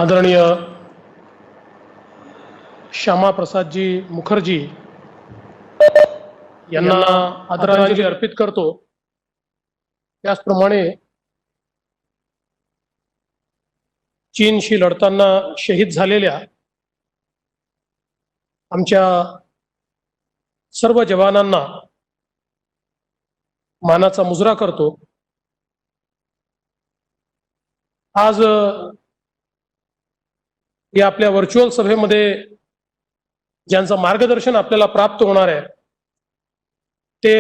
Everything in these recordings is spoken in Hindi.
आदरणीय श्यामा प्रसादजी मुखर्जी यांना आदरांजली अर्पित करतो। त्याचप्रमाणे चीनशी लढताना शहीद झालेल्या आमच्या सर्व जवानांना मानाचा मुजरा करतो। आज या आपल्या व्हर्च्युअल सभेमध्ये ज्यांचं मार्गदर्शन आपल्याला प्राप्त होणार आहे ते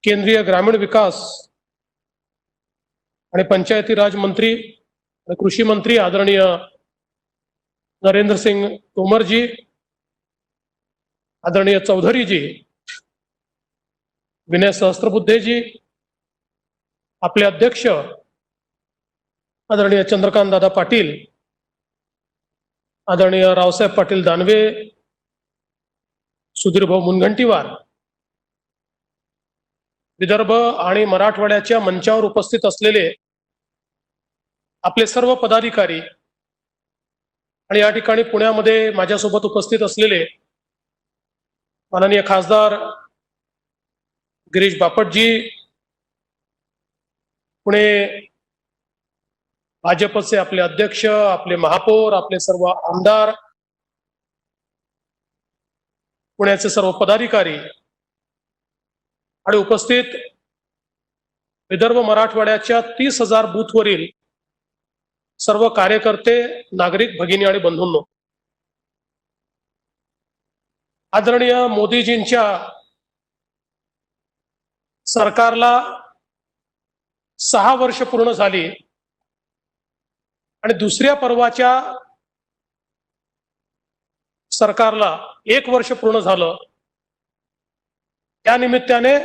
केंद्रीय ग्रामीण विकास आणि पंचायती राज मंत्री आणि कृषी मंत्री आदरणीय नरेंद्र सिंग तोमर जी, आदरणीय चौधरी जी, विनय सहस्त्रबुद्धे जी, आपले अध्यक्ष आदरणीय चंद्रकांत दादा पाटील, आदरणीय रावसाहेब पाटील दानवे, सुधीरभाऊ मुनगंटीवार, विदर्भ आणि मराठवाड्याच्या मंचावर उपस्थित असलेले आपले सर्व पदाधिकारी आणि या ठिकाणी पुण्यामध्ये माझ्यासोबत उपस्थित असलेले माननीय खासदार गिरीश बापटजी, पुणे भाजपचे आपले अध्यक्ष, आपले महापौर, आपले सर्व आमदार, पुण्याचे सर्व पदाधिकारी आणि उपस्थित विदर्भ मराठवाड्याच्या 30,000 बूथवरील सर्व कार्यकर्ते, नागरिक भगिनी आणि बंधूंनो, आदरणीय मोदीजींच्या सरकारला 6 वर्ष पूर्ण झाली आणि दुसऱ्या पर्वाच्या सरकारला 1 वर्ष पूर्ण झालं। त्या निमित्ताने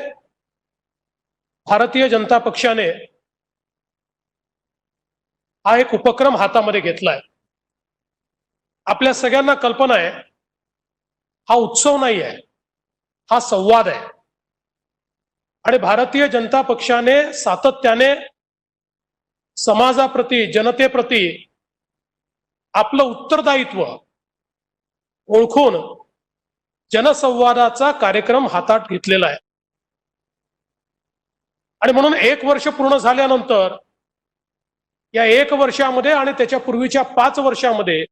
भारतीय जनता पक्षाने हा एक उपक्रम हातामध्ये घेतलाय। आपल्या सगळ्यांना कल्पना आहे हा उत्सव नाही आहे, हा संवाद आहे आणि भारतीय जनता पक्षाने सातत्याने समाजाप्रती, जनतेप्रती आपलं उत्तरदायित्व ओळखून जनसंवादाचा कार्यक्रम हातात घेतलेला आहे आणि म्हणून 1 वर्ष पूर्ण झाल्यानंतर या 1 वर्षामध्ये आणि त्याच्या पूर्वीच्या 5 वर्षामध्ये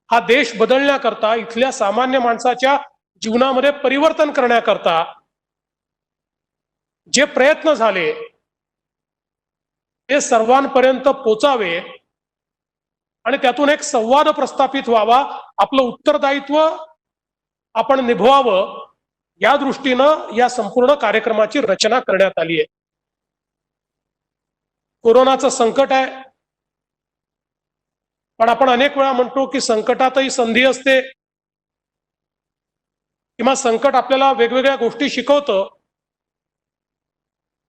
हा देश बदलण्याकरता, इथल्या सामान्य माणसाच्या जीवनामध्ये परिवर्तन करण्याकरता जे प्रयत्न झाले ते सर्वांपर्यंत पोचावे आणि त्यातून एक संवाद प्रस्थापित व्हावा, आपलं उत्तरदायित्व आपण निभवावं, या दृष्टीनं या संपूर्ण कार्यक्रमाची रचना करण्यात आली आहे। कोरोनाचं संकट आहे, पण आपण अनेक वेळा म्हणतो की संकटातही संधी असते किंवा संकट आपल्याला वेगवेगळ्या गोष्टी शिकवतं।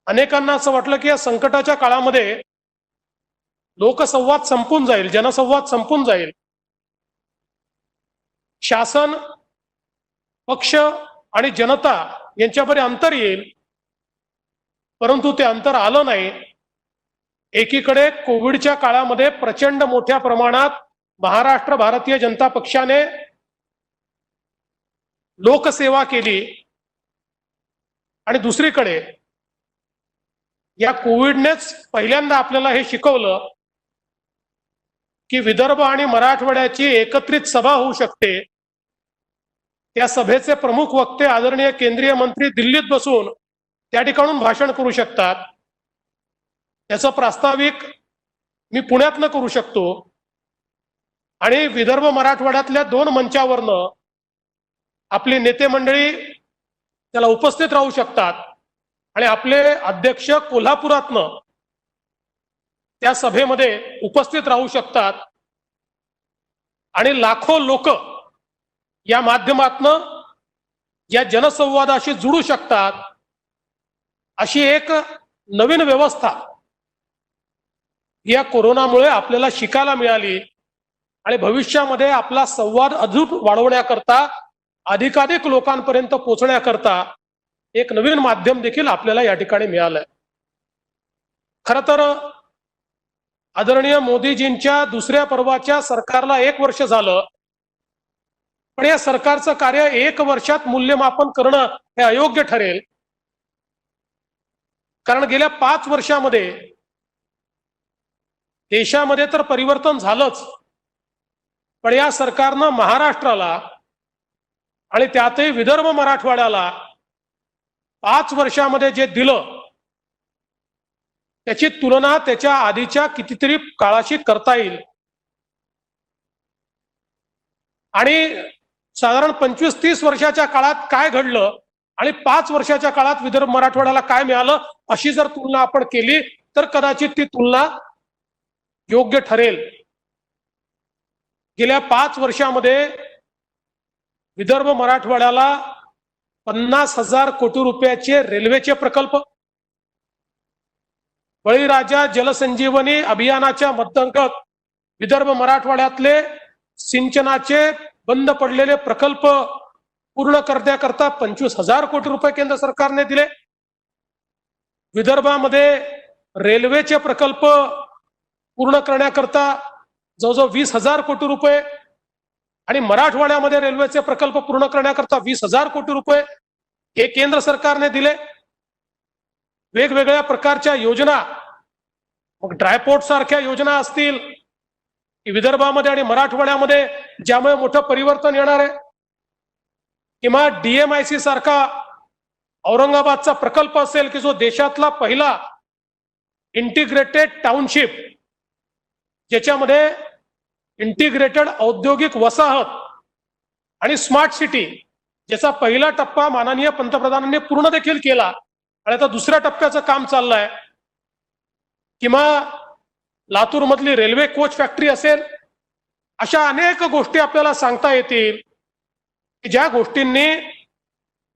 अनेकांना असं वाटलं की या संकटाच्या काळामध्ये लोकसंवाद संपून जाईल, जनसंवाद संपून जाईल, शासन, पक्ष आणि जनता यांच्यामध्ये अंतर येईल, परंतु ते अंतर आलं नाही। एकीकडे कोविडच्या काळामध्ये प्रचंड मोठ्या प्रमाणात महाराष्ट्र भारतीय जनता पक्षाने लोकसेवा केली आणि दुसरीकडे या कोविडनेच पहिल्यांदा आपल्याला हे शिकवलं की विदर्भ आणि मराठवाड्याची एकत्रित सभा होऊ शकते। त्या सभेचे प्रमुख वक्ते आदरणीय केंद्रीय मंत्री दिल्लीत बसून त्या ठिकाणून भाषण करू शकतात, त्याचं प्रास्ताविक मी पुण्यातनं करू शकतो आणि विदर्भ मराठवाड्यातल्या 2 मंचावरनं आपली नेते मंडळी त्याला उपस्थित राहू शकतात आणि आपले अध्यक्ष कोल्हापुरातनं त्या सभेमध्ये उपस्थित राहू शकतात आणि लाखो लोक या माध्यमातनं या जनसंवादाशी जुळू शकतात। अशी एक नवीन व्यवस्था या कोरोनामुळे आपल्याला शिकायला मिळाली आणि भविष्यामध्ये आपला संवाद अजून वाढवण्याकरता, अधिकाधिक लोकांपर्यंत पोहोचण्याकरता एक नवीन माध्यम देखील आपल्याला या ठिकाणी मिळालंय। खरं तर आदरणीय मोदीजींच्या दुसऱ्या पर्वाच्या सरकारला 1 वर्ष झालं, पण या सरकारचं कार्य 1 वर्षात मूल्यमापन करणं हे अयोग्य ठरेल. कारण गेल्या 5 वर्षामध्ये देशामध्ये तर परिवर्तन झालंच, पण या सरकारनं महाराष्ट्राला आणि त्यातही विदर्भ मराठवाड्याला 5 वर्षामध्ये जे दिलं त्याची तुलना त्याच्या आधीच्या कितीतरी काळाशी करता येईल. आणि साधारण 25-30 वर्षाच्या काळात काय घडलं आणि 5 वर्षाच्या काळात विदर्भ मराठवाड्याला काय मिळालं अशी जर तुलना आपण केली तर कदाचित ती तुलना योग्य ठरेल. गेल्या 5 वर्षामध्ये विदर्भ मराठवाड्याला 50,000 कोटी रुपयाचे रेल्वेचे प्रकल्प, बळीराजा जलसंजीवनी अभियानाच्या अंतर्गत विदर्भ मराठवाड्यातले सिंचनाचे बंद पडलेले प्रकल्प पूर्ण करण्याकरता 25,000 कोटी रुपये केंद्र सरकारने दिले. विदर्भामध्ये रेल्वेचे प्रकल्प पूर्ण करण्याकरता जवळजवळ 20,000 कोटी रुपये आणि मराठवाड्यामध्ये रेल्वेचे प्रकल्प पूर्ण करण्याकरता 20,000 कोटी रुपये हे केंद्र सरकारने दिले. वेगवेगळ्या प्रकारच्या योजना, मग ड्रायपोर्ट सारख्या योजना असतील की विदर्भामध्ये आणि मराठवाड्यामध्ये ज्यामुळे मोठं परिवर्तन येणार आहे, किंवा DMIC सारखा औरंगाबादचा प्रकल्प असेल की जो देशातला पहिला इंटिग्रेटेड टाउनशिप, ज्याच्यामध्ये इंटिग्रेटेड औद्योगिक वसाहत आणि स्मार्ट सिटी, ज्याचा पहिला टप्पा माननीय पंतप्रधानांनी पूर्ण देखील केला आणि आता दुसऱ्या टप्प्याचं काम चाललंय, किंवा लातूर मधली रेल्वे कोच फॅक्टरी असेल. अशा अनेक गोष्टी आपल्याला सांगता येतील की ज्या गोष्टींनी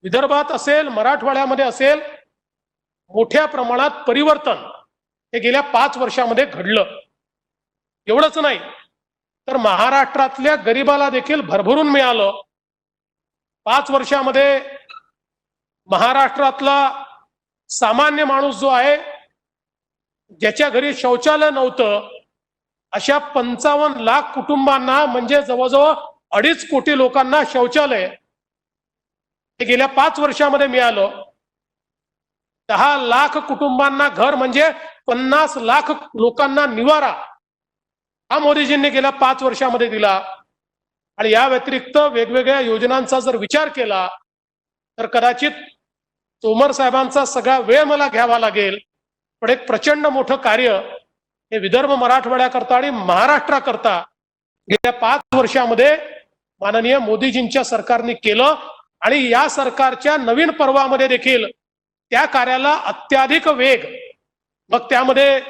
विदर्भात असेल मराठवाड्यामध्ये असेल मोठ्या प्रमाणात परिवर्तन हे गेल्या 5 वर्षामध्ये घडलं. एवढंच नाही तर महाराष्ट्रातल्या गरिबाला देखील भरभरून मिळालं. 5 वर्षामध्ये महाराष्ट्रातला सामान्य माणूस जो आहे, ज्याच्या घरी शौचालय नव्हतं, अशा 55 लाख कुटुंबांना म्हणजे जवळजवळ 2.5 कोटी लोकांना शौचालय हे गेल्या 5 वर्षामध्ये मिळालं. 10 लाख कुटुंबांना घर म्हणजे 50 लाख लोकांना निवारा हा मोदीजींनी गेल्या 5 वर्षामध्ये दिला. आणि या व्यतिरिक्त वेगवेगळ्या योजनांचा जर विचार केला तर कदाचित तोमर साहेबांचा सगळा वेळ मला घ्यावा लागेल, पण एक प्रचंड मोठं कार्य हे विदर्भ मराठवाड्याकरता आणि महाराष्ट्राकरता गेल्या 5 वर्षामध्ये माननीय मोदीजींच्या सरकारने केलं. आणि या सरकारच्या नवीन पर्वामध्ये देखील त्या कार्याला अत्याधिक वेग, मग त्यामध्ये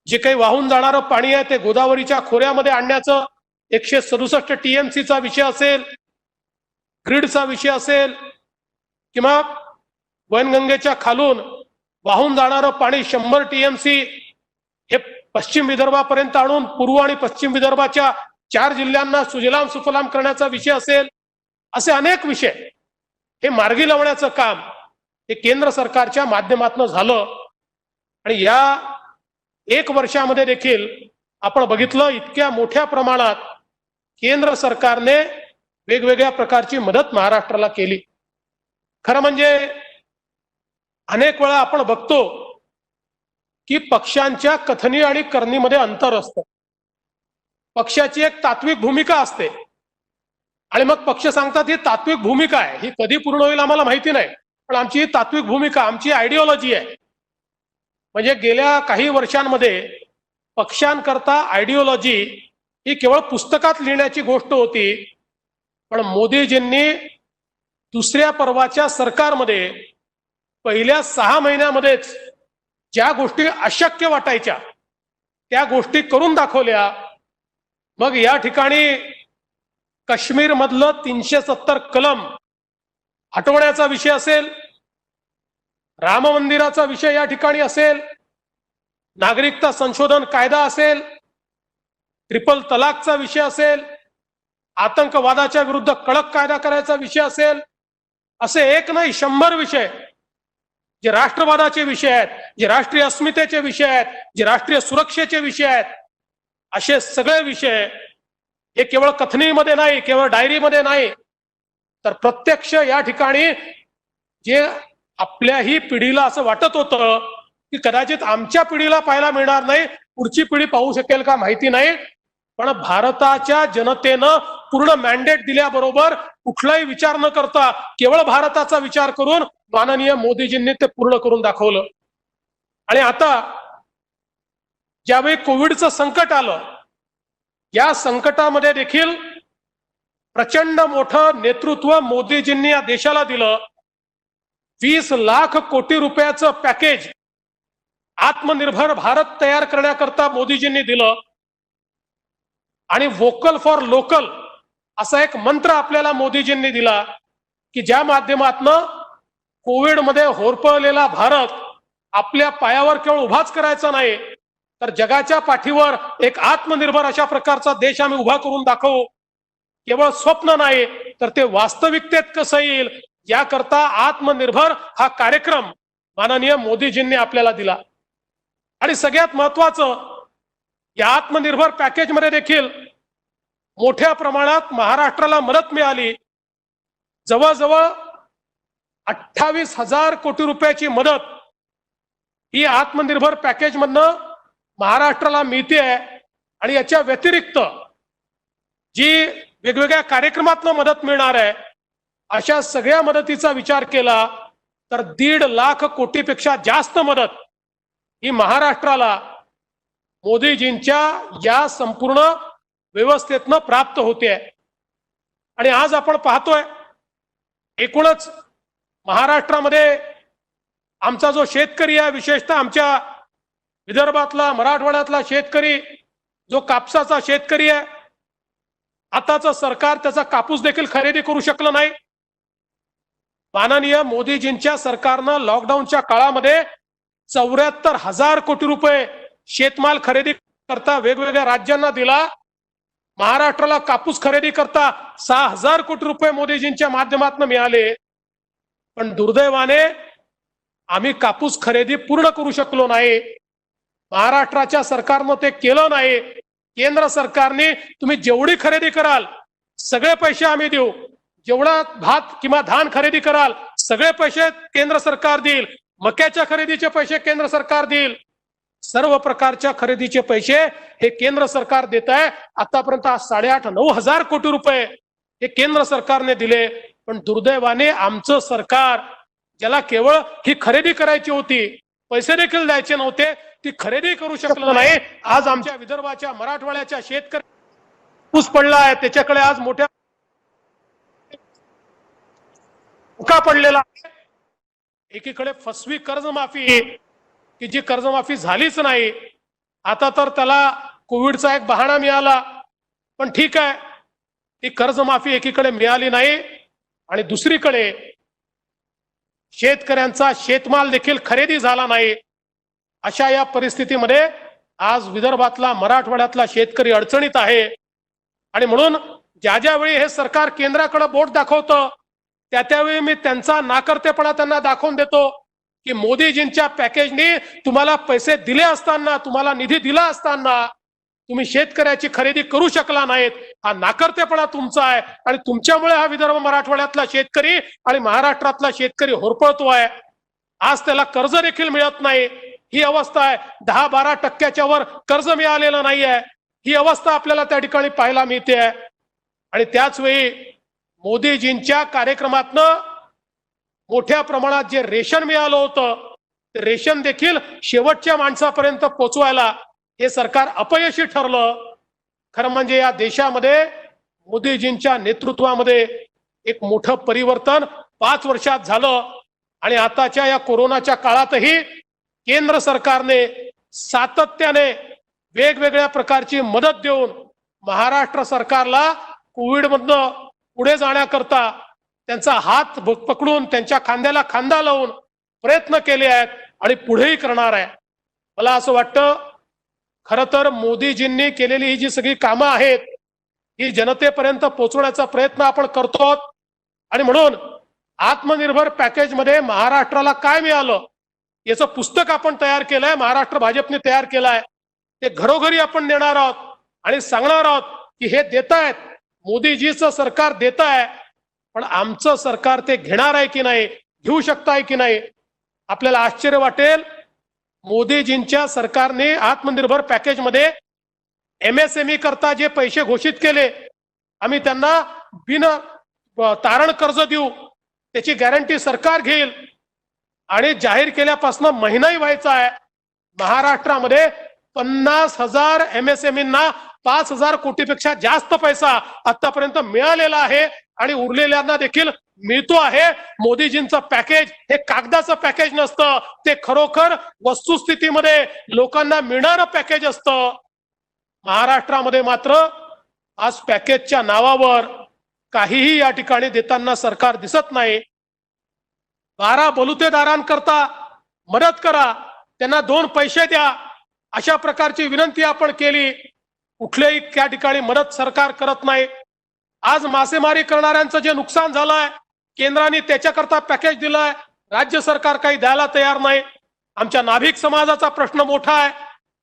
जे काही वाहून जाणारं पाणी आहे ते गोदावरीच्या खोऱ्यामध्ये आणण्याचं 167 TMCचा विषय असेल, ग्रीडचा विषय असेल, किंवा वैनगंगेच्या खालून वाहून जाणारं पाणी 100 TMC हे पश्चिम विदर्भापर्यंत आणून पूर्व आणि पश्चिम विदर्भाच्या 4 जिल्ह्यांना सुजलाम सुफलाम करण्याचा विषय असेल, असे अनेक विषय हे मार्गी लावण्याचं काम हे केंद्र सरकारच्या माध्यमातून झालं. आणि या 1 वर्षामध्ये देखील आपण बघितलं इतक्या मोठ्या प्रमाणात केंद्र सरकारने वेगवेगळ्या प्रकारची मदत महाराष्ट्राला केली. खरं म्हणजे अनेक वेळा आपण बघतो की पक्षांच्या कथनी आणि करणीमध्ये अंतर असतं. पक्षाची एक तात्विक भूमिका असते आणि मग पक्ष सांगतात ही तात्विक भूमिका आहे, ही कधी पूर्ण होईल आम्हाला माहिती नाही, पण आमची ही तात्विक भूमिका, आमची आयडिओलॉजी आहे. म्हणजे गेल्या काही वर्षांमध्ये पक्षांकरता आयडिओलॉजी ही केवळ पुस्तकात लिहिण्याची गोष्ट होती, पण मोदीजींनी दुसऱ्या पर्वाच्या सरकारमध्ये पहिल्या 6 महिन्यामध्येच ज्या गोष्टी अशक्य वाटायच्या त्या गोष्टी करून दाखवल्या. मग या ठिकाणी काश्मीर मधलं 370 कलम हटवण्याचा विषय असेल, राम मंदिराचा विषय या ठिकाणी असेल, नागरिकता संशोधन कायदा असेल, ट्रिपल तलाकचा विषय असेल, आतंकवादाच्या विरुद्ध कडक कायदा करायचा विषय असेल, असे एक नाही 100 विषय जे राष्ट्रवादाचे विषय आहेत, जे राष्ट्रीय अस्मितेचे विषय आहेत, जे राष्ट्रीय सुरक्षेचे विषय आहेत, असे सगळे विषय हे केवळ कथनीमध्ये नाही, केवळ डायरीमध्ये नाही, तर प्रत्यक्ष या ठिकाणी जे आपल्याही पिढीला असं वाटत होतं की कदाचित आमच्या पिढीला पाहायला मिळणार नाही, पुढची पिढी पाहू शकेल का माहिती नाही, पण भारताच्या जनतेनं पूर्ण मॅन्डेट दिल्याबरोबर कुठलाही विचार न करता केवळ भारताचा विचार करून माननीय मोदीजींनी ते पूर्ण करून दाखवलं. आणि आता ज्यावेळी कोविडचं संकट आलं, या संकटामध्ये देखील प्रचंड मोठं नेतृत्व मोदीजींनी या देशाला दिलं. 20 लाख कोटी रुपयाचं पॅकेज आत्मनिर्भर भारत तयार करण्याकरता मोदीजींनी दिलं. आणि वोकल फॉर लोकल असा एक मंत्र आपल्याला मोदीजींनी दिला की ज्या माध्यमातनं कोविडमध्ये होरपळलेला भारत आपल्या पायावर केवळ उभाच करायचा नाही, तर जगाच्या पाठीवर एक आत्मनिर्भर अशा प्रकारचा देश आम्ही उभा करून दाखवू. केवळ स्वप्न नाही, तर ते वास्तविकतेत कसं येईल याकरता आत्मनिर्भर हा कार्यक्रम माननीय मोदीजींनी आपल्याला दिला. आणि सगळ्यात महत्वाचं, या आत्मनिर्भर पॅकेजमध्ये देखील मोठ्या प्रमाणात महाराष्ट्राला मदत मिळाली. जवळजवळ 28,000 कोटी रुपयाची मदत ही आत्मनिर्भर पॅकेज मधनं महाराष्ट्राला मिळते आहे. आणि याच्या व्यतिरिक्त जी वेगवेगळ्या कार्यक्रमातनं मदत मिळणार आहे, अशा सगळ्या मदतीचा विचार केला तर 1.5 लाख कोटीपेक्षा जास्त मदत ही महाराष्ट्राला मोदीजींच्या या संपूर्ण व्यवस्थेतनं प्राप्त होते. आणि आज आपण पाहतोय एकूणच महाराष्ट्रामध्ये आमचा जो शेतकरी आहे, विशेषतः आमच्या विदर्भातला मराठवाड्यातला शेतकरी, जो कापसाचा शेतकरी आहे, आताचं सरकार त्याचा कापूस देखील खरेदी करू शकलं नाही. माननीय मोदीजींच्या सरकारनं लॉकडाऊनच्या काळामध्ये 74,000 कोटी रुपये शेतमाल खरेदी करता वेगवेगळ्या राज्यांना दिला. महाराष्ट्राला कापूस खरेदी करता 6,000 कोटी रुपये मोदीजींच्या माध्यमातून मिळाले. पण दुर्दैवाने आम्ही कापूस खरेदी पूर्ण करू शकलो नाही. महाराष्ट्राच्या सरकारनं ते केलं नाही. केंद्र सरकारने तुम्ही जेवढी खरेदी कराल सगळे पैसे आम्ही देऊ, जेवढा भात किंवा धान खरेदी कराल सगळे पैसे केंद्र सरकार देईल, मक्याच्या खरेदीचे पैसे केंद्र सरकार देईल, सर्व प्रकारच्या खरेदीचे पैसे हे केंद्र सरकार देत आहे. आतापर्यंत 8,500-9 हजार कोटी रुपये हे केंद्र सरकारने दिले. पण दुर्दैवाने आमचं सरकार, ज्याला केवळ ही खरेदी करायची होती, पैसे देखील द्यायचे नव्हते, ती खरेदी करू शकलं नाही. आज आमच्या विदर्भाच्या मराठवाड्याच्या शेतकरी ऊस पडला आहे, त्याच्याकडे आज मोठ्या धोका पडलेला आहे. एकीकडे फसवी कर्जमाफी की जी कर्जमाफी झालीच नाही. आता तर त्याला कोविडचा एक बहाणा मिळाला, पण ठीक आहे, ती कर्जमाफी एकीकडे मिळाली नाही आणि दुसरीकडे शेतकऱ्यांचा शेतमाल देखील खरेदी झाला नाही. अशा या परिस्थितीमध्ये आज विदर्भातला मराठवाड्यातला शेतकरी अडचणीत आहे. आणि म्हणून ज्या ज्यावेळी हे सरकार केंद्राकडे बोट दाखवतं त्यावेळी मी त्यांचा नाकर्तेपणा त्यांना दाखवून देतो की मोदीजींच्या पॅकेजनी तुम्हाला पैसे दिले असताना, तुम्हाला निधी दिला असताना तुम्ही शेतकऱ्याची खरेदी करू शकला नाहीत. हा नाकर्तेपणा तुमचा आहे आणि तुमच्यामुळे हा विदर्भ मराठवाड्यातला शेतकरी आणि महाराष्ट्रातला शेतकरी होरपळतोय. आज त्याला कर्ज देखील मिळत नाही, ही अवस्था आहे. 10-12% वर कर्ज मिळालेलं नाही आहे, ही अवस्था आपल्याला त्या ठिकाणी पाहायला मिळते आहे. आणि त्याच वेळी मोदीजींच्या कार्यक्रमातनं मोठ्या प्रमाणात जे रेशन मिळालं होतं, ते रेशन देखील शेवटच्या माणसापर्यंत पोहोचवायला हे सरकार अपयशी ठरलं. खरं म्हणजे या देशामध्ये मोदीजींच्या नेतृत्वामध्ये एक मोठं परिवर्तन 5 वर्षात झालं. आणि आताच्या या कोरोनाच्या काळातही केंद्र सरकारने सातत्याने वेगवेगळ्या प्रकारची मदत देऊन महाराष्ट्र सरकारला कोविडमधनं पुढे जाण्याकरता त्यांचा हात पकडून त्यांच्या खांद्याला खांदा लावून प्रयत्न केले आहेत आणि पुढेही करणार आहे. मला असं वाटतं, खरं तर मोदीजींनी केलेली ही जी सगळी कामं आहेत ही जनतेपर्यंत पोहोचवण्याचा प्रयत्न आपण करतो. आणि म्हणून आत्मनिर्भर पॅकेजमध्ये महाराष्ट्राला काय मिळालं याचं पुस्तक आपण तयार केलंय, महाराष्ट्र भाजपने तयार केलंय. ते घरोघरी आपण देणार आहोत आणि सांगणार आहोत की हे देत आहेत, मोदीजीचं सरकार देत आहे, पण आमचं सरकार ते घेणार आहे की नाही, घेऊ शकताय की नाही. आपल्याला आश्चर्य वाटेल, मोदीजींच्या सरकारने आत्मनिर्भर पॅकेजमध्ये MSME करता जे पैसे घोषित केले, आम्ही त्यांना बिन तारण कर्ज देऊ, त्याची गॅरंटी सरकार घेईल आणि जाहीर केल्यापासून महिनाही व्हायचा आहे. महाराष्ट्रामध्ये 50,000 MSMEंना 5,000 कोटीपेक्षा जास्त पैसा आतापर्यंत मिळालेला आहे आणि उरलेल्यांना देखील मिळतो आहे. मोदीजींचं पॅकेज हे कागदाचं पॅकेज नसतं, ते खरोखर वस्तुस्थितीमध्ये लोकांना मिळणारं पॅकेज असतं. महाराष्ट्रामध्ये मात्र आज पॅकेजच्या नावावर काहीही या ठिकाणी देताना सरकार दिसत नाही. 12 बलुतेदारांकरता मदत करा, त्यांना 2 पैसे द्या, अशा प्रकारची विनंती आपण केली. कुठल्याही त्या ठिकाणी मदत सरकार करत नाही. आज मासेमारी करणाऱ्यांचं जे नुकसान झालंय, केंद्राने त्याच्याकरता पॅकेज दिलंय, राज्य सरकार काही द्यायला तयार नाही. आमच्या नाभिक समाजाचा प्रश्न मोठा आहे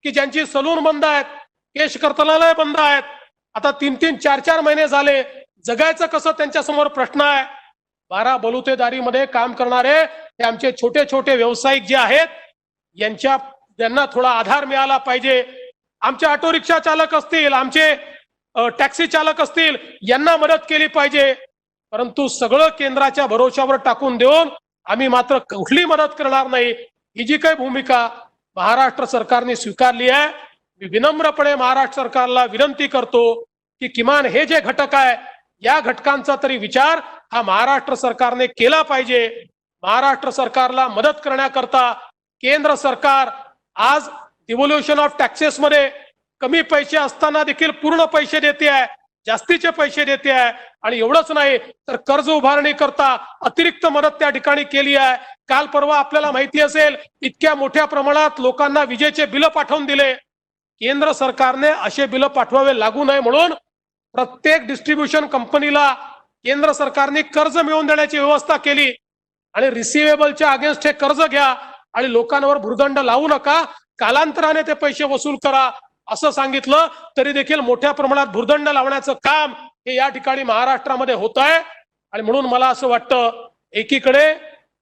की ज्यांची सलून बंद आहेत, केश कर्तनालय बंद आहेत, आता 3-3, 4-4 महिने झाले, जगायचं कसं त्यांच्या समोर प्रश्न आहे. 12 बलुतेदारीमध्ये काम करणारे हे आमचे छोटे छोटे व्यावसायिक जे आहेत, यांना थोडा आधार मिळाला पाहिजे. आमचे ऑटो रिक्षा चालक असतील, आमचे टॅक्सी चालक असतील, यांना मदत केली पाहिजे. परंतु सगळं केंद्राच्या भरोश्यावर टाकून देऊन आम्ही मात्र कुठली मदत करणार नाही, ही जी काही भूमिका महाराष्ट्र सरकारने स्वीकारली आहे, मी विनम्रपणे महाराष्ट्र सरकारला विनंती करतो की किमान हे जे घटक आहे, या घटकांचा तरी विचार हा महाराष्ट्र सरकारने केला पाहिजे. महाराष्ट्र सरकारला मदत करण्याकरता केंद्र सरकार आज डिव्होल्युशन ऑफ टॅक्सेस मध्ये कमी पैसे असताना देखील पूर्ण पैसे देते आहे, जास्तीचे पैसे देते आहे. आणि एवढंच नाही तर कर्ज उभारणी करता अतिरिक्त मदत त्या ठिकाणी केली आहे. काल परवा आपल्याला माहिती असेल, इतक्या मोठ्या प्रमाणात लोकांना विजेचे बिल पाठवून दिले. केंद्र सरकारने असे बिल पाठवावे लागू नये म्हणून प्रत्येक डिस्ट्रीब्युशन कंपनीला केंद्र सरकारने कर्ज मिळवून देण्याची व्यवस्था केली आणि रिसिवेबलच्या अगेन्स्ट हे कर्ज घ्या आणि लोकांवर भुर्दंड लावू नका, कालांतराने ते पैसे वसूल करा असं सांगितलं. तरी देखील मोठ्या प्रमाणात भुर्दंड लावण्याचं काम हे या ठिकाणी महाराष्ट्रामध्ये होत आहे. आणि म्हणून मला असं वाटतं, एकीकडे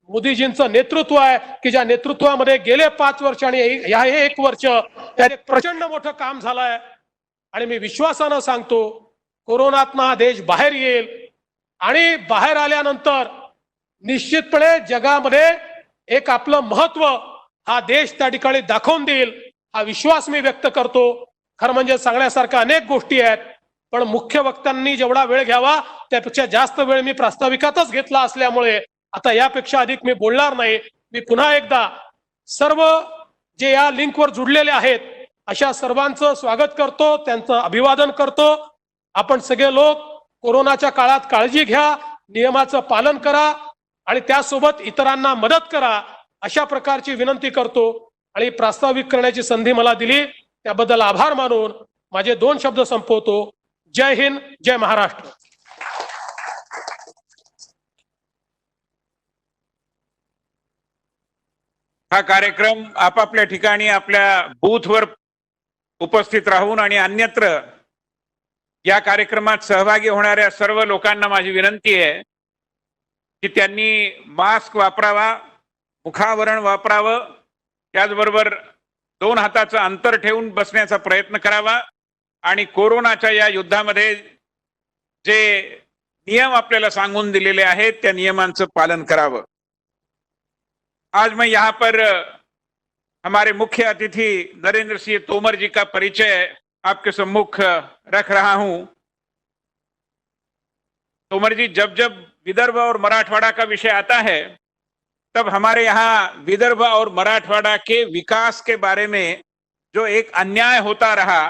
मोदीजींचं नेतृत्व आहे की ज्या नेतृत्वामध्ये गेले 5 वर्ष आणि या 1 वर्ष त्यात एक प्रचंड मोठं काम झालंय. आणि मी विश्वासानं सांगतो, कोरोनातनं हा देश बाहेर येईल आणि बाहेर आल्यानंतर निश्चितपणे जगामध्ये एक आपलं महत्व हा देश त्या ठिकाणी दाखवून देईल, हा विश्वास मी व्यक्त करतो. खरं म्हणजे सांगण्यासारख्या अनेक गोष्टी आहेत, पण मुख्य वक्त्यांनी जेवढा वेळ घ्यावा त्यापेक्षा जास्त वेळ मी प्रास्ताविकातच घेतला असल्यामुळे आता यापेक्षा अधिक मी बोलणार नाही. मी पुन्हा एकदा सर्व जे या लिंकवर जुडलेले आहेत अशा सर्वांचं स्वागत करतो, त्यांचं अभिवादन करतो. आपण सगळे लोक कोरोनाच्या काळात काळजी घ्या, नियमाचं पालन करा आणि त्यासोबत इतरांना मदत करा, अशा प्रकारची विनंती करतो. आणि प्रास्ताविक करण्याची संधी मला दिली त्याबद्दल आभार मानून माझे 2 शब्द संपवतो. जय हिंद, जय महाराष्ट्र. हा कार्यक्रम आपापल्या ठिकाणी आपल्या बूथवर उपस्थित राहून आणि अन्यत्र या कार्यक्रमात सहभागी होणाऱ्या सर्व लोकांना माझी विनंती आहे की त्यांनी मास्क वापरावा, मुखावरण वापरावं, त्याचबरोबर 2 हाताचं अंतर ठेवून बसण्याचा प्रयत्न करावा आणि कोरोनाच्या या युद्धामध्ये जे नियम आपल्याला सांगून दिलेले आहेत त्या नियमांचं पालन करावं. आज मैं यहाँ पर हमारे मुख्य अतिथि नरेंद्र सिंह तोमर जी का परिचय आपके सम्मुख रख रहा हूं. तोमर जी, जब जब विदर्भ और मराठवाड़ा का विषय आता है तब हमारे यहाँ विदर्भ और मराठवाड़ा के विकास के बारे में जो एक अन्याय होता रहा,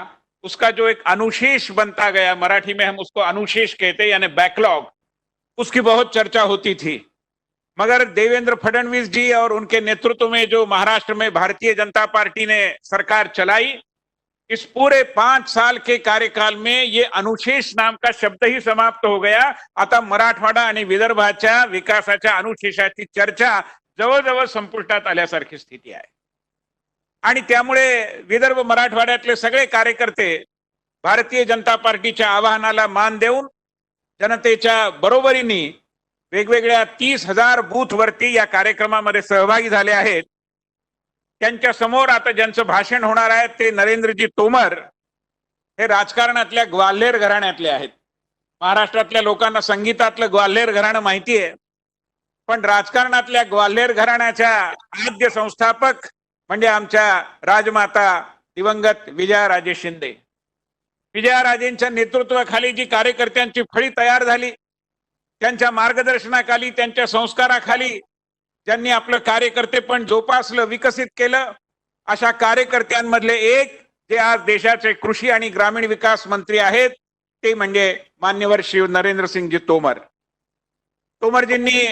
उसका जो एक अनुशेष बनता गया, मराठी में हम उसको अनुशेष कहते हैं यानी बैकलॉग, उसकी बहुत चर्चा होती थी. मगर देवेंद्र फडणवीस जी और उनके नेतृत्व में जो महाराष्ट्र में भारतीय जनता पार्टी ने सरकार चलाई, इस पूरे 5 साल के कार्यकाल में ये अनुशेष नाम का शब्द ही समाप्त हो गया. आता मराठवाडा आणि विदर्भाच्या विकासाच्या अनुशेषाची चर्चा जवळजवळ संपुष्टात आल्यासारखी स्थिती आहे. आणि त्यामुळे विदर्भ मराठवाड्यातले सगळे कार्यकर्ते भारतीय जनता पार्टीच्या आवाहनाला मान देऊन जनतेच्या बरोबरीने वेगवेगळ्या 30,000 बूथ वरती या कार्यक्रमामध्ये सहभागी झाले आहेत. त्यांच्या समोर आता ज्यांचं भाषण होणार आहे ते नरेंद्रजी तोमर हे राजकारणातल्या ग्वाल्हेर घराण्यातले आहेत. महाराष्ट्रातल्या लोकांना संगीतातलं ग्वाल्हेर घराणं माहिती आहे, पण राजकारणातल्या ग्वाल्हेर घराण्याच्या आद्य संस्थापक म्हणजे आमच्या राजमाता दिवंगत विजयाराजे शिंदे. विजयाराजेंच्या नेतृत्वाखाली जी कार्यकर्त्यांची फळी तयार झाली, त्यांच्या मार्गदर्शनाखाली त्यांच्या संस्काराखाली ज्यांनी आपलं कार्यकर्तेपण जोपासलं, विकसित केलं, अशा कार्यकर्त्यांमधले एक जे आज देशाचे कृषी आणि ग्रामीण विकास मंत्री आहेत ते म्हणजे मान्यवर श्री नरेंद्रसिंगजी तोमर. तोमरजींनी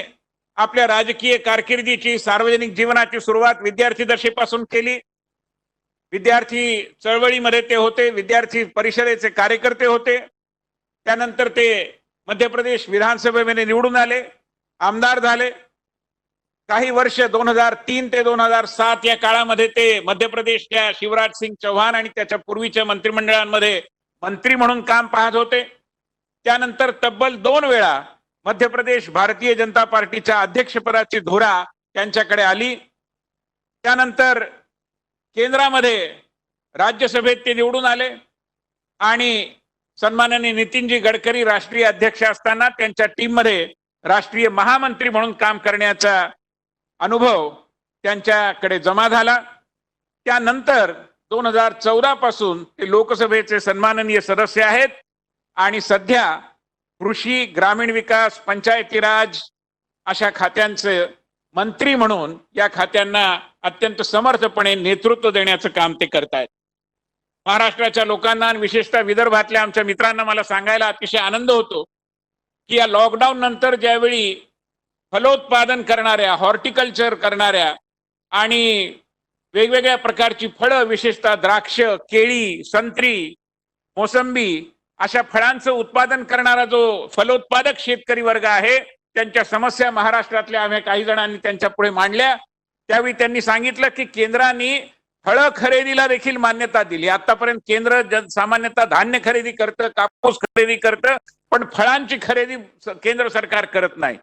आपल्या राजकीय कारकिर्दीची सार्वजनिक जीवनाची सुरुवात विद्यार्थी दशेपासून केली. विद्यार्थी चळवळीमध्ये ते होते, विद्यार्थी परिषदेचे कार्यकर्ते होते. त्यानंतर ते मध्य प्रदेश विधानसभेमध्ये निवडून आले, आमदार झाले. काही वर्ष 2003 ते 2007 या काळामध्ये ते मध्य प्रदेशच्या शिवराज सिंग चौहान आणि त्याच्या पूर्वीच्या मंत्रिमंडळांमध्ये मंत्री म्हणून काम पाहत होते. त्यानंतर तब्बल 2 वेळा मध्य प्रदेश भारतीय जनता पार्टीच्या अध्यक्षपदाची धुरा त्यांच्याकडे आली. त्यानंतर केंद्रामध्ये राज्यसभेत ते निवडून आले आणि सन्माननीय नितीनजी गडकरी राष्ट्रीय अध्यक्ष असताना त्यांच्या टीममध्ये राष्ट्रीय महामंत्री म्हणून काम करण्याचा अनुभव त्यांच्याकडे जमा झाला. त्यानंतर 2014 पासून ते लोकसभेचे सन्माननीय सदस्य आहेत आणि सध्या कृषी, ग्रामीण विकास, पंचायती राज अशा खात्यांचे मंत्री म्हणून या खात्यांना अत्यंत समर्थपणे नेतृत्व देण्याचं काम ते करतायत. महाराष्ट्राच्या लोकांना आणि विशेषतः विदर्भातल्या आमच्या मित्रांना मला सांगायला अतिशय आनंद होतो की या लॉकडाऊन नंतर ज्यावेळी फलोत्पादन करणाऱ्या, हॉर्टिकल्चर करणाऱ्या आणि वेगवेगळ्या प्रकारची फळं, विशेषतः द्राक्ष, केळी, संत्री, मोसंबी अशा फळांचं उत्पादन करणारा जो फलोत्पादक शेतकरी वर्ग आहे, त्यांच्या समस्या महाराष्ट्रातल्या आम्ही काही जणांनी त्यांच्या पुढे मांडल्या. त्यावेळी त्यांनी सांगितलं की केंद्राने फळं खरेदीला देखील मान्यता दिली. आतापर्यंत केंद्र सामान्यतः धान्य खरेदी करतं, कापूस खरेदी करतं, पण फळांची खरेदी केंद्र सरकार करत नाही.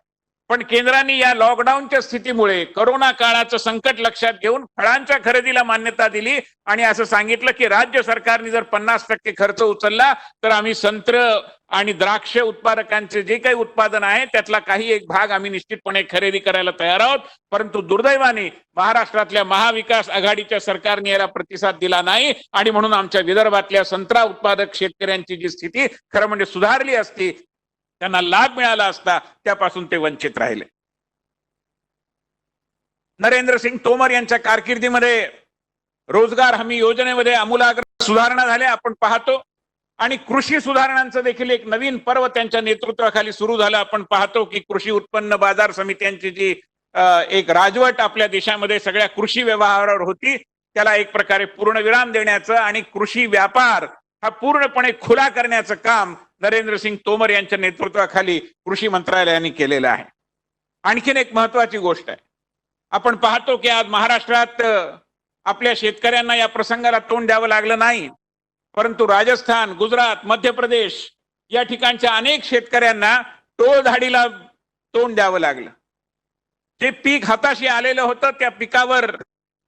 पण केंद्राने या लॉकडाऊनच्या स्थितीमुळे कोरोना काळाचं संकट लक्षात घेऊन फळांच्या खरेदीला मान्यता दिली आणि असं सांगितलं की राज्य सरकारने जर 50% खर्च उचलला तर आम्ही संत्र आणि द्राक्ष उत्पादकांचे जे काही उत्पादन आहे त्यातला काही एक भाग आम्ही निश्चितपणे खरेदी करायला तयार आहोत. परंतु दुर्दैवाने महाराष्ट्रातल्या महाविकास आघाडीच्या सरकारने याला प्रतिसाद दिला नाही आणि म्हणून आमच्या विदर्भातल्या संत्रा उत्पादक शेतकऱ्यांची जी स्थिती खरं म्हणजे सुधारली असती, त्यांना लाभ मिळाला असता, त्यापासून ते वंचित राहिले. नरेंद्रसिंग तोमर यांच्या कारकिर्दीमध्ये रोजगार हमी योजनेमध्ये आमूलाग्र सुधारणा झाल्या आपण पाहतो आणि कृषी सुधारणांचं देखील एक नवीन पर्व त्यांच्या नेतृत्वाखाली सुरू झालं. आपण पाहतो की कृषी उत्पन्न बाजार समित्यांची जी एक राजवट आपल्या देशामध्ये सगळ्या कृषी व्यवहारावर होती, त्याला एक प्रकारे पूर्णविराम देण्याचं आणि कृषी व्यापार हा पूर्णपणे खुला करण्याचं काम नरेंद्रसिंग तोमर यांच्या नेतृत्वाखाली कृषी मंत्रालयाने केलेलं आहे. आणखीन एक महत्वाची गोष्ट आहे, आपण पाहतो की आज महाराष्ट्रात आपल्या शेतकऱ्यांना या प्रसंगाला तोंड द्यावं लागलं नाही, परंतु राजस्थान, गुजरात, मध्य प्रदेश या ठिकाणच्या अनेक शेतकऱ्यांना टोळधाडीला तोंड द्यावं लागलं. जे पीक हाताशी आलेलं होतं त्या पिकावर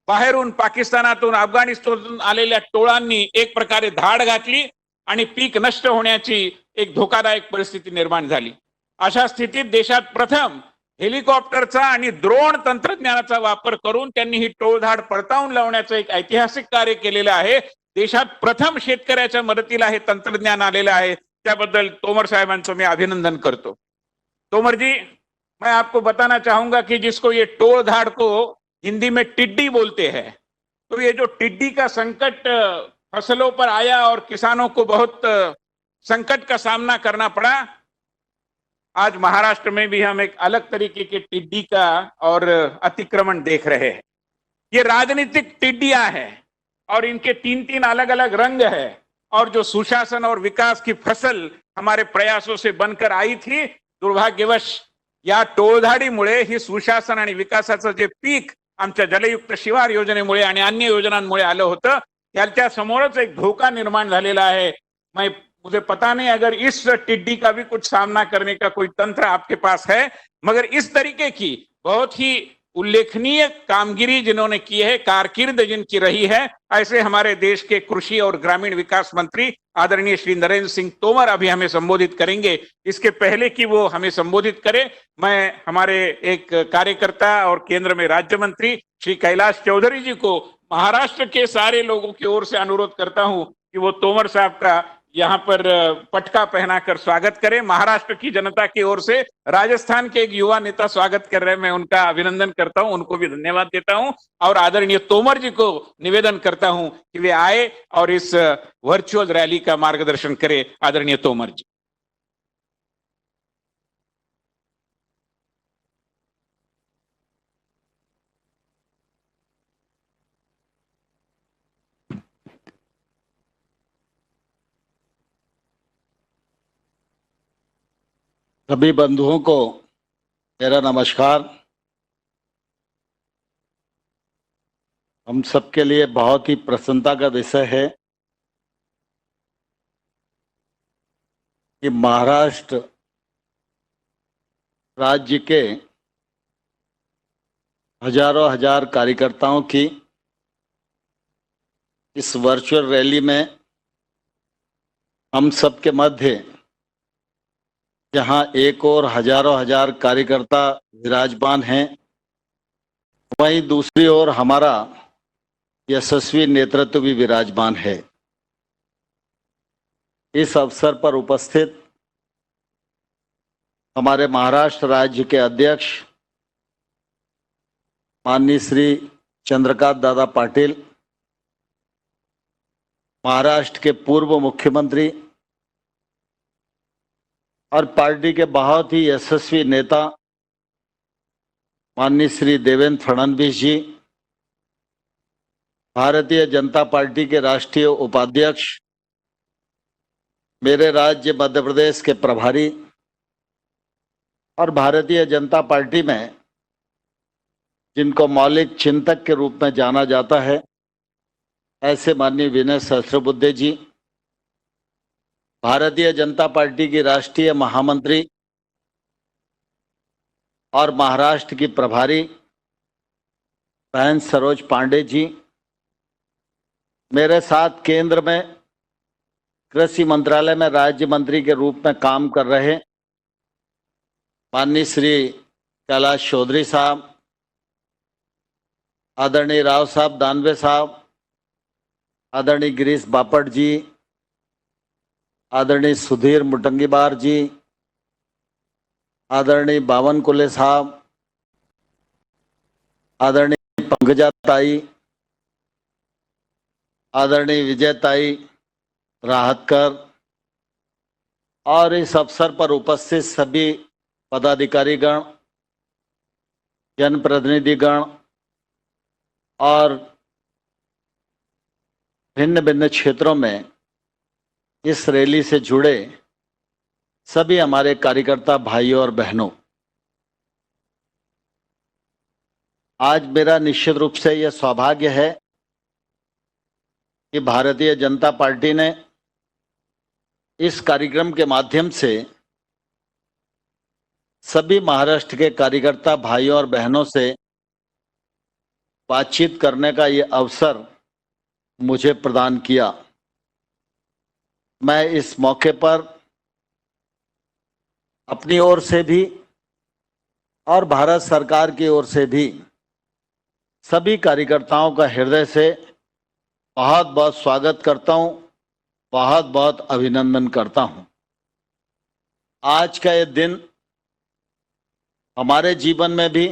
बाहेरून पाकिस्तानातून, अफगाणिस्तानातून आलेल्या टोळांनी एक प्रकारे धाड घातली आणि पीक नष्ट होण्याची एक धोकादायक परिस्थिती निर्माण झाली. अशा स्थितीत देशात प्रथम हेलिकॉप्टरचा आणि ड्रोन तंत्रज्ञानाचा वापर करून त्यांनी ही टोळधाड पडताळून लावण्याचं एक ऐतिहासिक कार्य केलेलं आहे. देशात प्रथम शेतकऱ्याच्या मदतीला हे तंत्रज्ञान आलेलं आहे. त्याबद्दल तोमर साहेबांचं मी अभिनंदन करतो. तोमर जी, मैं आपको बताना चाहूंगा कि जिसको ये टोळधाड़ को हिंदी में टिड्डी बोलते हैं, तो ये जो टिड्डी का संकट फसलों पर आया और किसानों को बहुत संकट का सामना करना पड़ा, आज महाराष्ट्र में भी हम एक अलग तरीके के टिड्डी का और अतिक्रमण देख रहे हैं. ये राजनीतिक टिड्डियां हैं और इनके तीन तीन अलग अलग रंग है और जो सुशासन और विकास की फसल हमारे प्रयासों से बनकर आई थी, दुर्भाग्यवश या टोळधाडीमुळे ही सुशासन आणि विकासाचं जे पीक आमच्या जलयुक्त शिवार योजनेमुळे आणि अन्य योजनांमुळे आलं होतं, त्याच्या समोरच एक धोका निर्माण झालेला है। मुझे पता नहीं अगर इस टिड्डी का भी कुछ सामना करने का कोई तंत्र आपके पास है, मगर इस तरीके की बहुत ही उल्लेखनीय कामगिरी जिन्होंने की है, कारकिर्द जिनकी रही है, ऐसे हमारे देश के कृषि और ग्रामीण विकास मंत्री आदरणीय श्री नरेंद्र सिंह तोमर अभी हमें संबोधित करेंगे। इसके पहले कि वो हमें संबोधित करे, मैं हमारे एक कार्यकर्ता और केंद्र में राज्य मंत्री श्री कैलाश चौधरी जी को महाराष्ट्र के सारे लोगों की ओर से अनुरोध करता हूं कि वो तोमर साहब का यहाँ पर पटका पहनाकर स्वागत करें। महाराष्ट्र की जनता की ओर से राजस्थान के एक युवा नेता स्वागत कर रहे हैं, मैं उनका अभिनंदन करता हूं, उनको भी धन्यवाद देता हूं और आदरणीय तोमर जी को निवेदन करता हूं कि वे आए और इस वर्चुअल रैली का मार्गदर्शन करें। आदरणीय तोमर जी। सभी बंधुओं को मेरा नमस्कार। हम सबके लिए बहुत ही प्रसन्नता का विषय है कि महाराष्ट्र राज्य के हजारों हजार कार्यकर्ताओं की इस वर्चुअल रैली में हम सबके मध्य जहां एक और हजारों हजार कार्यकर्ता विराजमान हैं, वहीं दूसरी ओर हमारा यशस्वी नेतृत्व भी विराजमान है। इस अवसर पर उपस्थित हमारे महाराष्ट्र राज्य के अध्यक्ष माननीय श्री चंद्रकांत दादा पाटिल, महाराष्ट्र के पूर्व मुख्यमंत्री और पार्टी के बहुत ही यशस्वी नेता माननीय श्री देवेंद्र फडणवीस जी, भारतीय जनता पार्टी के राष्ट्रीय उपाध्यक्ष, मेरे राज्य मध्य प्रदेश के प्रभारी और भारतीय जनता पार्टी में जिनको मौलिक चिंतक के रूप में जाना जाता है, ऐसे माननीय विनय सहस्त्रबुद्धे जी, भारतीय जनता पार्टी की राष्ट्रीय महामंत्री और महाराष्ट्र की प्रभारी बहन सरोज पांडे जी, मेरे साथ केंद्र में कृषि मंत्रालय में राज्य मंत्री के रूप में काम कर रहे माननीय श्री कैलाश चौधरी साहब, आदरणीय राव साहब दानवे साहब, आदरणीय गिरीश बापट जी, आदरणीय सुधीर मुटंगीबार जी, आदरणीय बावन कुले साहब, आदरणीय पंकजा ताई, आदरणीय विजय ताई राहतकर और इस अवसर पर उपस्थित सभी पदाधिकारीगण, जनप्रतिनिधिगण और भिन्न भिन्न क्षेत्रों में इस रैली से जुड़े सभी हमारे कार्यकर्ता भाइयों और बहनों, आज मेरा निश्चित रूप से यह सौभाग्य है कि भारतीय जनता पार्टी ने इस कार्यक्रम के माध्यम से सभी महाराष्ट्र के कार्यकर्ता भाइयों और बहनों से बातचीत करने का ये अवसर मुझे प्रदान किया। मैं इस मौके पर अपनी ओर से भी और भारत सरकार की ओर से भी सभी कार्यकर्ताओं का हृदय से बहुत बहुत स्वागत करता हूं, बहुत बहुत अभिनंदन करता हूं। आज का ये दिन हमारे जीवन में भी,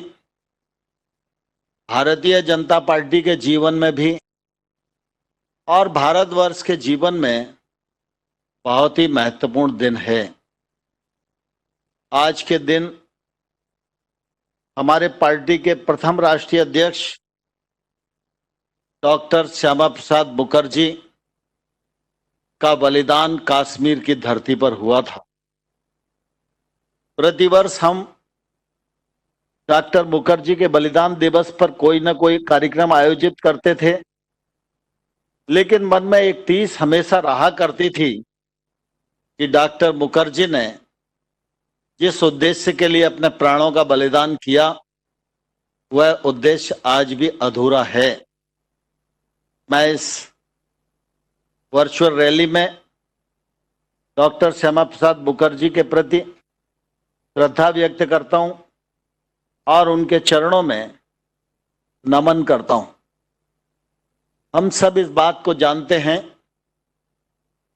भारतीय जनता पार्टी के जीवन में भी और भारतवर्ष के जीवन में बहुत ही महत्वपूर्ण दिन है। आज के दिन हमारे पार्टी के प्रथम राष्ट्रीय अध्यक्ष डॉक्टर श्यामा प्रसाद मुखर्जी का बलिदान कश्मीर की धरती पर हुआ था। प्रतिवर्ष हम डॉक्टर मुखर्जी के बलिदान दिवस पर कोई न कोई कार्यक्रम आयोजित करते थे, लेकिन मन में एक टीस हमेशा रहा करती थी कि डॉक्टर मुखर्जी ने जिस उद्देश्य के लिए अपने प्राणों का बलिदान किया, वह उद्देश्य आज भी अधूरा है। मैं इस वर्चुअल रैली में डॉक्टर श्यामा प्रसाद मुखर्जी के प्रति श्रद्धा व्यक्त करता हूं और उनके चरणों में नमन करता हूं। हम सब इस बात को जानते हैं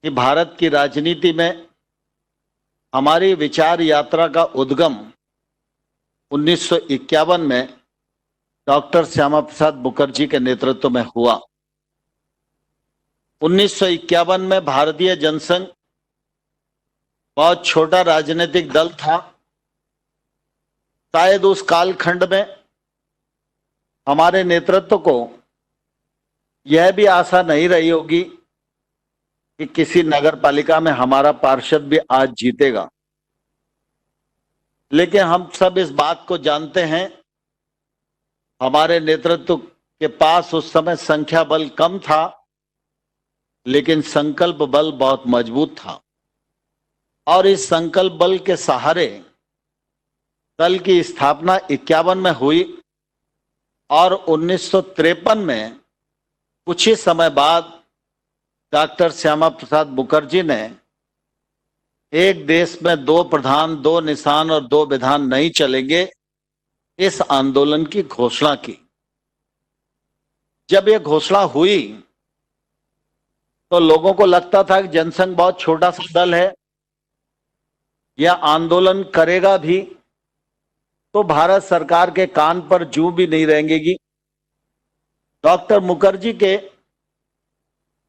कि भारत की राजनीति में हमारी विचार यात्रा का उद्गम 1951 में डॉक्टर श्यामा प्रसाद मुखर्जी के नेतृत्व में हुआ। 1951 में भारतीय जनसंघ बहुत छोटा राजनीतिक दल था। शायद उस कालखंड में हमारे नेतृत्व को यह भी आशा नहीं रही होगी कि किसी नगर पालिका में हमारा पार्षद भी आज जीतेगा, लेकिन हम सब इस बात को जानते हैं, हमारे नेतृत्व के पास उस समय संख्या बल कम था, लेकिन संकल्प बल बहुत मजबूत था। और इस संकल्प बल के सहारे दल की स्थापना 51 में हुई और 1953 में कुछ ही समय बाद डॉक्टर श्यामा प्रसाद मुखर्जी ने एक देश में 2 प्रधान, 2 निशान और 2 विधान नहीं चलेंगे, इस आंदोलन की घोषणा की। जब यह घोषणा हुई तो लोगों को लगता था कि जनसंघ बहुत छोटा सा दल है, यह आंदोलन करेगा भी तो भारत सरकार के कान पर जूं भी नहीं रहेंगी। डॉक्टर मुखर्जी के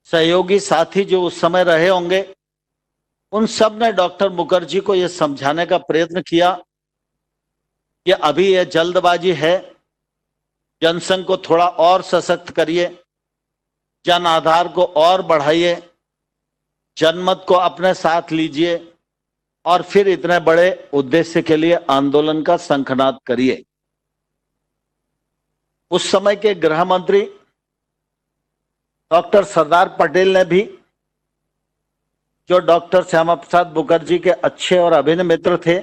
सहयोगी साथी जो उस समय रहे होंगे, उन सब ने डॉक्टर मुखर्जी को यह समझाने का प्रयत्न किया कि अभी यह जल्दबाजी है, जनसंघ को थोड़ा और सशक्त करिए, जन आधार को और बढ़ाइए, जनमत को अपने साथ लीजिए और फिर इतने बड़े उद्देश्य के लिए आंदोलन का शंखनाद करिए। उस समय के गृह मंत्री डॉक्टर सरदार पटेल ने भी, जो डॉक्टर श्यामा प्रसाद मुखर्जी के अच्छे और अभिन्न मित्र थे,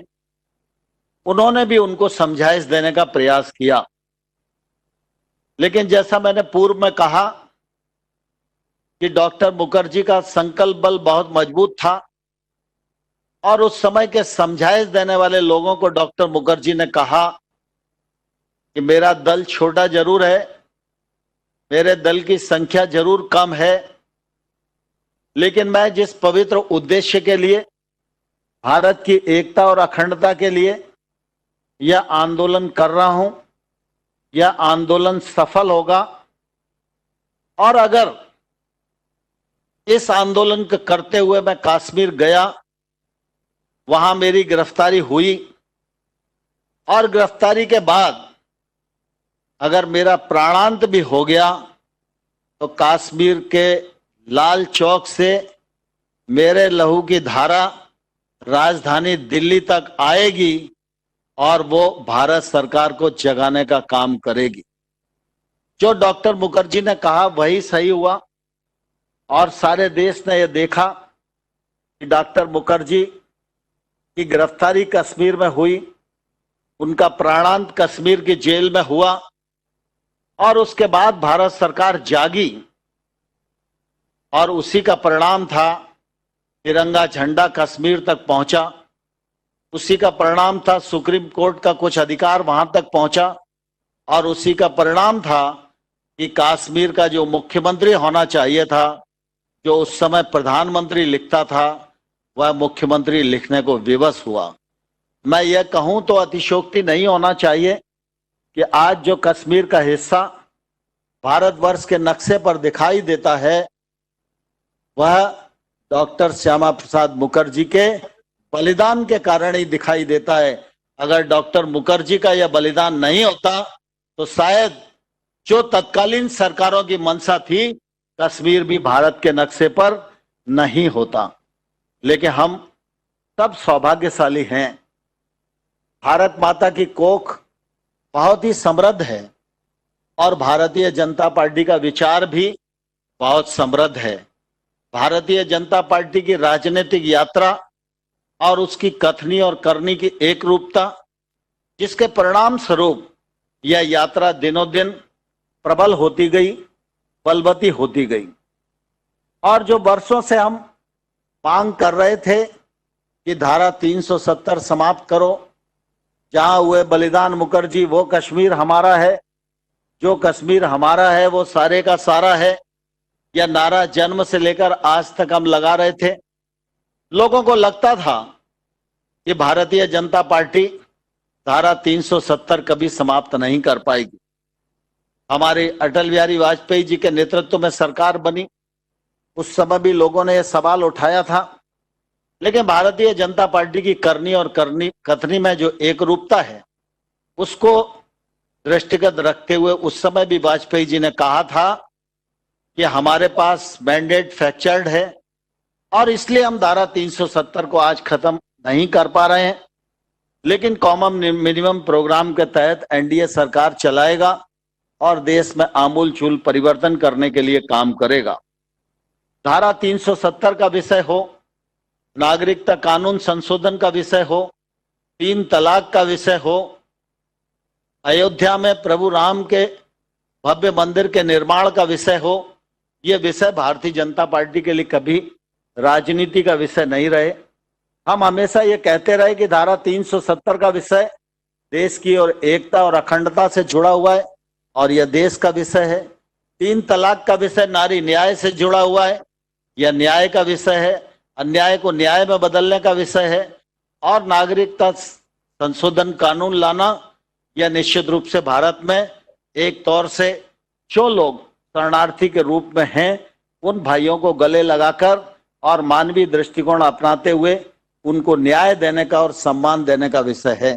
उन्होंने भी उनको समझाइश देने का प्रयास किया। लेकिन जैसा मैंने पूर्व में कहा कि डॉक्टर मुखर्जी का संकल्प बल बहुत मजबूत था और उस समय के समझाइश देने वाले लोगों को डॉक्टर मुखर्जी ने कहा कि मेरा दल छोटा जरूर है, मेरे दल की संख्या जरूर कम है, लेकिन मैं जिस पवित्र उद्देश्य के लिए, भारत की एकता और अखंडता के लिए यह आंदोलन कर रहा हूं, यह आंदोलन सफल होगा। और अगर इस आंदोलन को करते हुए मैं कश्मीर गया, वहां मेरी गिरफ्तारी हुई और गिरफ्तारी के बाद अगर मेरा प्राणांत भी हो गया तो कश्मीर के लाल चौक से मेरे लहू की धारा राजधानी दिल्ली तक आएगी और वो भारत सरकार को जगाने का काम करेगी। जो डॉक्टर मुखर्जी ने कहा वही सही हुआ और सारे देश ने यह देखा कि डॉक्टर मुखर्जी की गिरफ्तारी कश्मीर में हुई, उनका प्राणांत कश्मीर की जेल में हुआ और उसके बाद भारत सरकार जागी और उसी का परिणाम था तिरंगा झंडा कश्मीर तक पहुंचा। उसी का परिणाम था सुप्रीम कोर्ट का कुछ अधिकार वहां तक पहुंचा और उसी का परिणाम था कि कश्मीर का जो मुख्यमंत्री होना चाहिए था, जो उस समय प्रधानमंत्री लिखता था, वह मुख्यमंत्री लिखने को विवश हुआ। मैं यह कहूं तो अतिशयोक्ति नहीं होना चाहिए कि आज जो कश्मीर का हिस्सा भारतवर्ष के नक्शे पर दिखाई देता है, वह डॉक्टर श्यामा प्रसाद मुखर्जी के बलिदान के कारण ही दिखाई देता है। अगर डॉक्टर मुखर्जी का यह बलिदान नहीं होता तो शायद जो तत्कालीन सरकारों की मंशा थी, कश्मीर भी भारत के नक्शे पर नहीं होता। लेकिन हम सब सौभाग्यशाली हैं। भारत माता की कोख बहुत ही समृद्ध है और भारतीय जनता पार्टी का विचार भी बहुत समृद्ध है। भारतीय जनता पार्टी की राजनीतिक यात्रा और उसकी कथनी और करनी की एक रूपता, जिसके परिणाम स्वरूप यह यात्रा दिनों दिन प्रबल होती गई, बलवती होती गई। और जो वर्षों से हम मांग कर रहे थे कि धारा 370 समाप्त करो, जहां हुए बलिदान मुखर्जी वो कश्मीर हमारा है, जो कश्मीर हमारा है वो सारे का सारा है, यह नारा जन्म से लेकर आज तक हम लगा रहे थे। लोगों को लगता था कि भारतीय जनता पार्टी धारा 370 कभी समाप्त नहीं कर पाएगी। हमारे अटल बिहारी वाजपेयी जी के नेतृत्व में सरकार बनी, उस समय भी लोगों ने यह सवाल उठाया था। लेकिन भारतीय जनता पार्टी की करनी और कथनी में जो एक रूपता है, उसको दृष्टिगत रखते हुए उस समय भी वाजपेयी जी ने कहा था कि हमारे पास मैंडेट फ्रैक्चर्ड है और इसलिए हम धारा 370 को आज खत्म नहीं कर पा रहे हैं। लेकिन कॉमन मिनिमम प्रोग्राम के तहत एनडीए सरकार चलाएगा और देश में आमूलचूल परिवर्तन करने के लिए काम करेगा। धारा 370 का विषय हो, नागरिकता कानून संशोधन का विषय हो, 3 तलाक का विषय हो, अयोध्या में प्रभु राम के भव्य मंदिर के निर्माण का विषय हो, ये विषय भारतीय जनता पार्टी के लिए कभी राजनीति का विषय नहीं रहे। हम हमेशा ये कहते रहे कि धारा 370 का विषय देश की और एकता और अखंडता से जुड़ा हुआ है और यह देश का विषय है। 3 तलाक का विषय नारी न्याय से जुड़ा हुआ है, यह न्याय का विषय है, अन्याय को न्याय में बदलने का विषय है। और नागरिकता संशोधन कानून लाना, यह निश्चित रूप से भारत में एक तौर से जो लोग शरणार्थी के रूप में हैं उन भाइयों को गले लगाकर और मानवीय दृष्टिकोण अपनाते हुए उनको न्याय देने का और सम्मान देने का विषय है।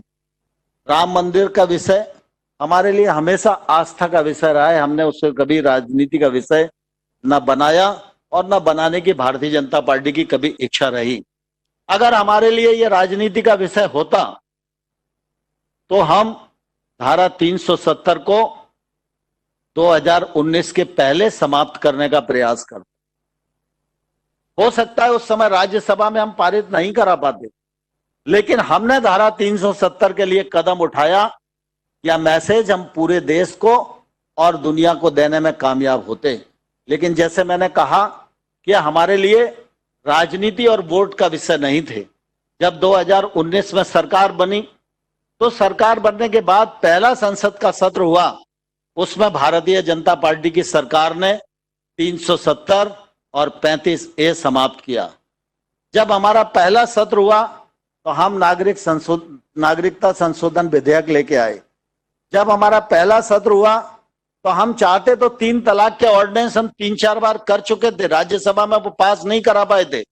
राम मंदिर का विषय हमारे लिए हमेशा आस्था का विषय रहा है। हमने उससे कभी राजनीति का विषय न बनाया और न बनाने की भारतीय जनता पार्टी की कभी इच्छा रही। अगर हमारे लिए यह राजनीति का विषय होता तो हम धारा 370 को 2019 के पहले समाप्त करने का प्रयास करते। हो सकता है उस समय राज्यसभा में हम पारित नहीं करा पाते, लेकिन हमने धारा 370 के लिए कदम उठाया। यह मैसेज हम पूरे देश को और दुनिया को देने में कामयाब होते। लेकिन जैसे मैंने कहा कि हमारे लिए राजनीति और वोट का विषय नहीं थे। जब 2019 में सरकार बनी तो सरकार बनने के बाद पहला संसद का सत्र हुआ, उसमें भारतीय जनता पार्टी की सरकार ने 370 और 35A समाप्त किया। जब हमारा पहला सत्र हुआ तो हम नागरिकता संशोधन विधेयक लेके आए। जब हमारा पहला सत्र हुआ तो हम चाहते तो 3 तलाक के ऑर्डिनेंस हम 3-4 बार कर चुके थे, राज्यसभा में वो पास नहीं करा पाए थे।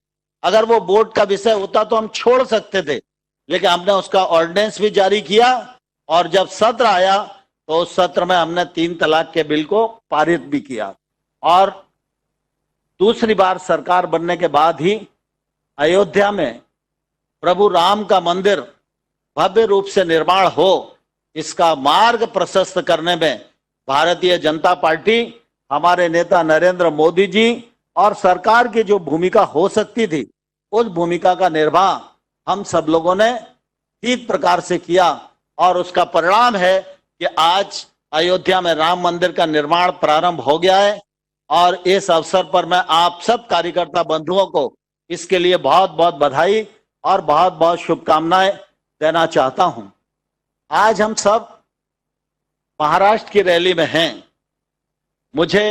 अगर वो वोट का विषय होता तो हम छोड़ सकते थे, लेकिन हमने उसका ऑर्डिनेंस भी जारी किया और जब सत्र आया तो उस सत्र में हमने 3 तलाक के बिल को पारित भी किया। और दूसरी बार सरकार बनने के बाद ही अयोध्या में प्रभु राम का मंदिर भव्य रूप से निर्माण हो, इसका मार्ग प्रशस्त करने में भारतीय जनता पार्टी, हमारे नेता नरेंद्र मोदी जी और सरकार की जो भूमिका हो सकती थी, उस भूमिका का निर्वाह हम सब लोगों ने ठीक प्रकार से किया। और उसका परिणाम है कि आज अयोध्या में राम मंदिर का निर्माण प्रारंभ हो गया है। और इस अवसर पर मैं आप सब कार्यकर्ता बंधुओं को इसके लिए बहुत बहुत बधाई और बहुत बहुत शुभकामनाएं देना चाहता हूं। आज हम सब महाराष्ट्र की रैली में हैं। मुझे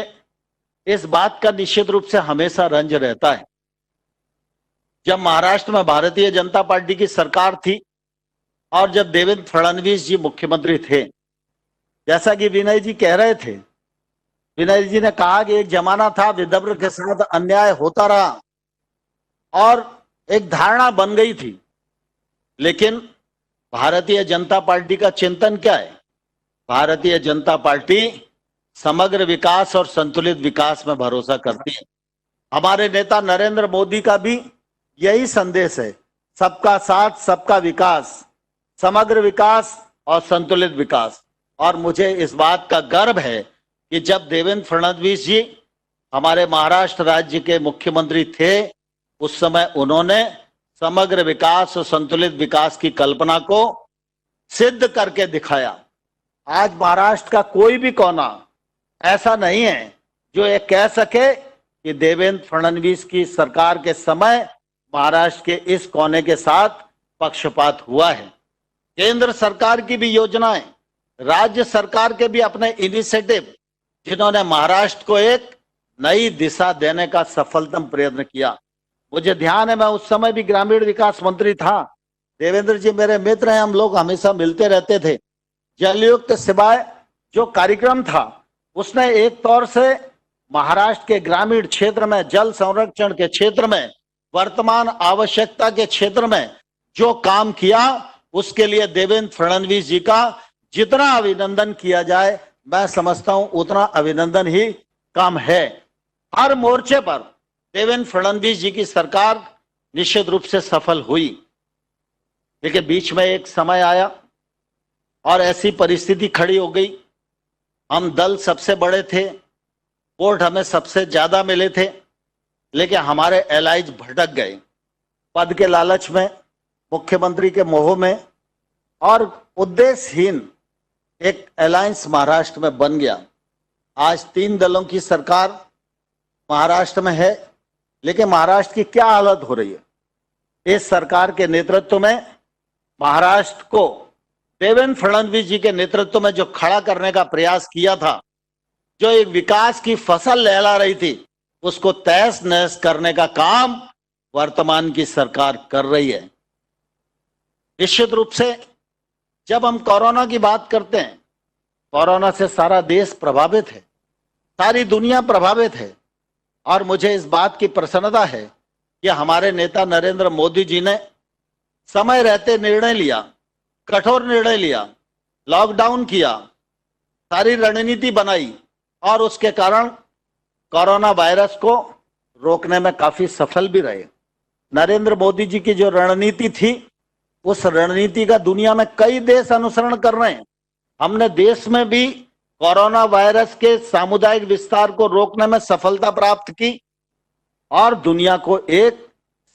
इस बात का निश्चित रूप से हमेशा रंज रहता है, जब महाराष्ट्र में भारतीय जनता पार्टी की सरकार थी और जब देवेंद्र फडणवीस जी मुख्यमंत्री थे, जैसा कि विनय जी कह रहे थे, विनय जी ने कहा कि एक जमाना था विदर्भ के साथ अन्याय होता रहा और एक धारणा बन गई थी। लेकिन भारतीय जनता पार्टी का चिंतन क्या है? भारतीय जनता पार्टी समग्र विकास और संतुलित विकास में भरोसा करती है। हमारे नेता नरेंद्र मोदी का भी यही संदेश है, सबका साथ सबका विकास, समग्र विकास और संतुलित विकास। और मुझे इस बात का गर्व है कि जब देवेंद्र फडणवीस जी हमारे महाराष्ट्र राज्य के मुख्यमंत्री थे, उस समय उन्होंने समग्र विकास और संतुलित विकास की कल्पना को सिद्ध करके दिखाया। आज महाराष्ट्र का कोई भी कोना ऐसा नहीं है जो ये कह सके कि देवेंद्र फडणवीस की सरकार के समय महाराष्ट्र के इस कोने के साथ पक्षपात हुआ है। केंद्र सरकार की भी योजनाएं, राज्य सरकार के भी अपने इनिशिएटिव, जिन्होंने महाराष्ट्र को एक नई दिशा देने का सफलतम प्रयत्न किया। मुझे ध्यान है, मैं उस समय भी ग्रामीण विकास मंत्री था। देवेंद्र जी मेरे मित्र हैं, हम लोग हमेशा मिलते रहते थे। जलयुक्त शिवाय जो कार्यक्रम था, उसने एक तौर से महाराष्ट्र के ग्रामीण क्षेत्र में जल संरक्षण के क्षेत्र में, वर्तमान आवश्यकता के क्षेत्र में जो काम किया, उसके लिए देवेंद्र फडणवीस जी का जितना अभिनंदन किया जाए, मैं समझता हूं उतना अभिनंदन ही कम है। हर मोर्चे पर देवेंद्र फडणवीस जी की सरकार निश्चित रूप से सफल हुई, लेकिन बीच में एक समय आया और ऐसी परिस्थिति खड़ी हो गई, हम दल सबसे बड़े थे, वोट हमें सबसे ज्यादा मिले थे, लेकिन हमारे एलाइज भटक गए पद के लालच में, मुख्यमंत्री के मोह में, और उद्देश्यहीन एक अलायंस महाराष्ट्र में बन गया। आज 3 दलों की सरकार महाराष्ट्र में है, लेकिन महाराष्ट्र की क्या हालत हो रही है? इस सरकार के नेतृत्व में महाराष्ट्र को देवेंद्र फडणवीस जी के नेतृत्व में जो खड़ा करने का प्रयास किया था, जो एक विकास की फसल लहरा रही थी, उसको तहस नहस करने का काम वर्तमान की सरकार कर रही है। निश्चित रूप से जब हम कोरोना की बात करते हैं, कोरोना से सारा देश प्रभावित है, सारी दुनिया प्रभावित है, और मुझे इस बात की प्रसन्नता है कि हमारे नेता नरेंद्र मोदी जी ने समय रहते निर्णय लिया, कठोर निर्णय लिया, लॉकडाउन किया, सारी रणनीति बनाई, और उसके कारण कोरोना वायरस को रोकने में काफी सफल भी रहे। नरेंद्र मोदी जी की जो रणनीति थी, उस रणनीति का दुनिया में कई देश अनुसरण कर रहे हैं। हमने देश में भी कोरोना वायरस के सामुदायिक विस्तार को रोकने में सफलता प्राप्त की और दुनिया को एक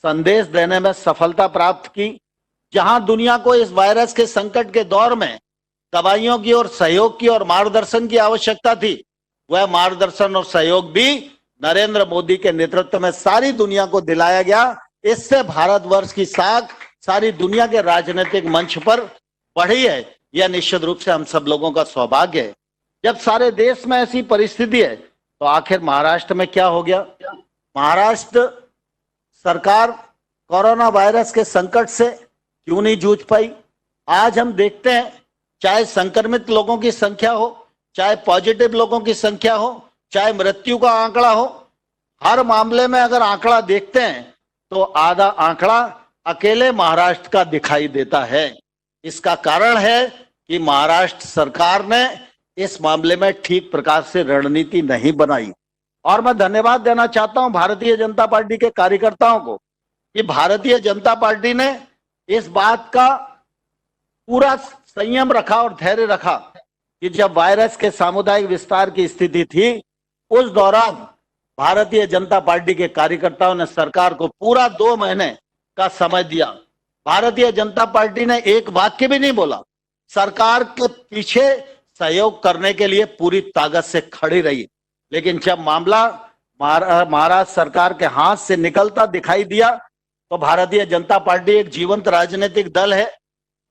संदेश देने में सफलता प्राप्त की। जहां दुनिया को इस वायरस के संकट के दौर में दवाइयों की और सहयोग की और मार्गदर्शन की आवश्यकता थी, वह मार्गदर्शन और सहयोग भी नरेंद्र मोदी के नेतृत्व में सारी दुनिया को दिलाया गया। इससे भारतवर्ष की साख सारी दुनिया के राजनीतिक मंच पर बढ़ी है। यह निश्चित रूप से हम सब लोगों का सौभाग्य है। जब सारे देश में ऐसी परिस्थिति है, तो आखिर महाराष्ट्र में क्या हो गया? महाराष्ट्र सरकार कोरोना वायरस के संकट से क्यों नहीं जूझ पाई? आज हम देखते हैं, चाहे संक्रमित लोगों की संख्या हो, चाहे पॉजिटिव लोगों की संख्या हो, चाहे मृत्यु का आंकड़ा हो, हर मामले में अगर आंकड़ा देखते हैं तो आधा आंकड़ा अकेले महाराष्ट्र का दिखाई देता है। इसका कारण है कि महाराष्ट्र सरकार ने इस मामले में ठीक प्रकार से रणनीति नहीं बनाई। और मैं धन्यवाद देना चाहता हूं भारतीय जनता पार्टी के कार्यकर्ताओं को कि भारतीय जनता पार्टी ने इस बात का पूरा संयम रखा और धैर्य रखा कि जब वायरस के सामुदायिक विस्तार की स्थिति थी, उस दौरान भारतीय जनता पार्टी के कार्यकर्ताओं ने सरकार को पूरा 2 महीने का समय दिया। भारतीय जनता पार्टी ने एक वाक्य भी नहीं बोला, सरकार के पीछे सहयोग करने के लिए पूरी ताकत से खड़ी रही। लेकिन जब मामला महाराष्ट्र सरकार के हाथ से निकलता दिखाई दिया, तो भारतीय जनता पार्टी एक जीवंत राजनीतिक दल है।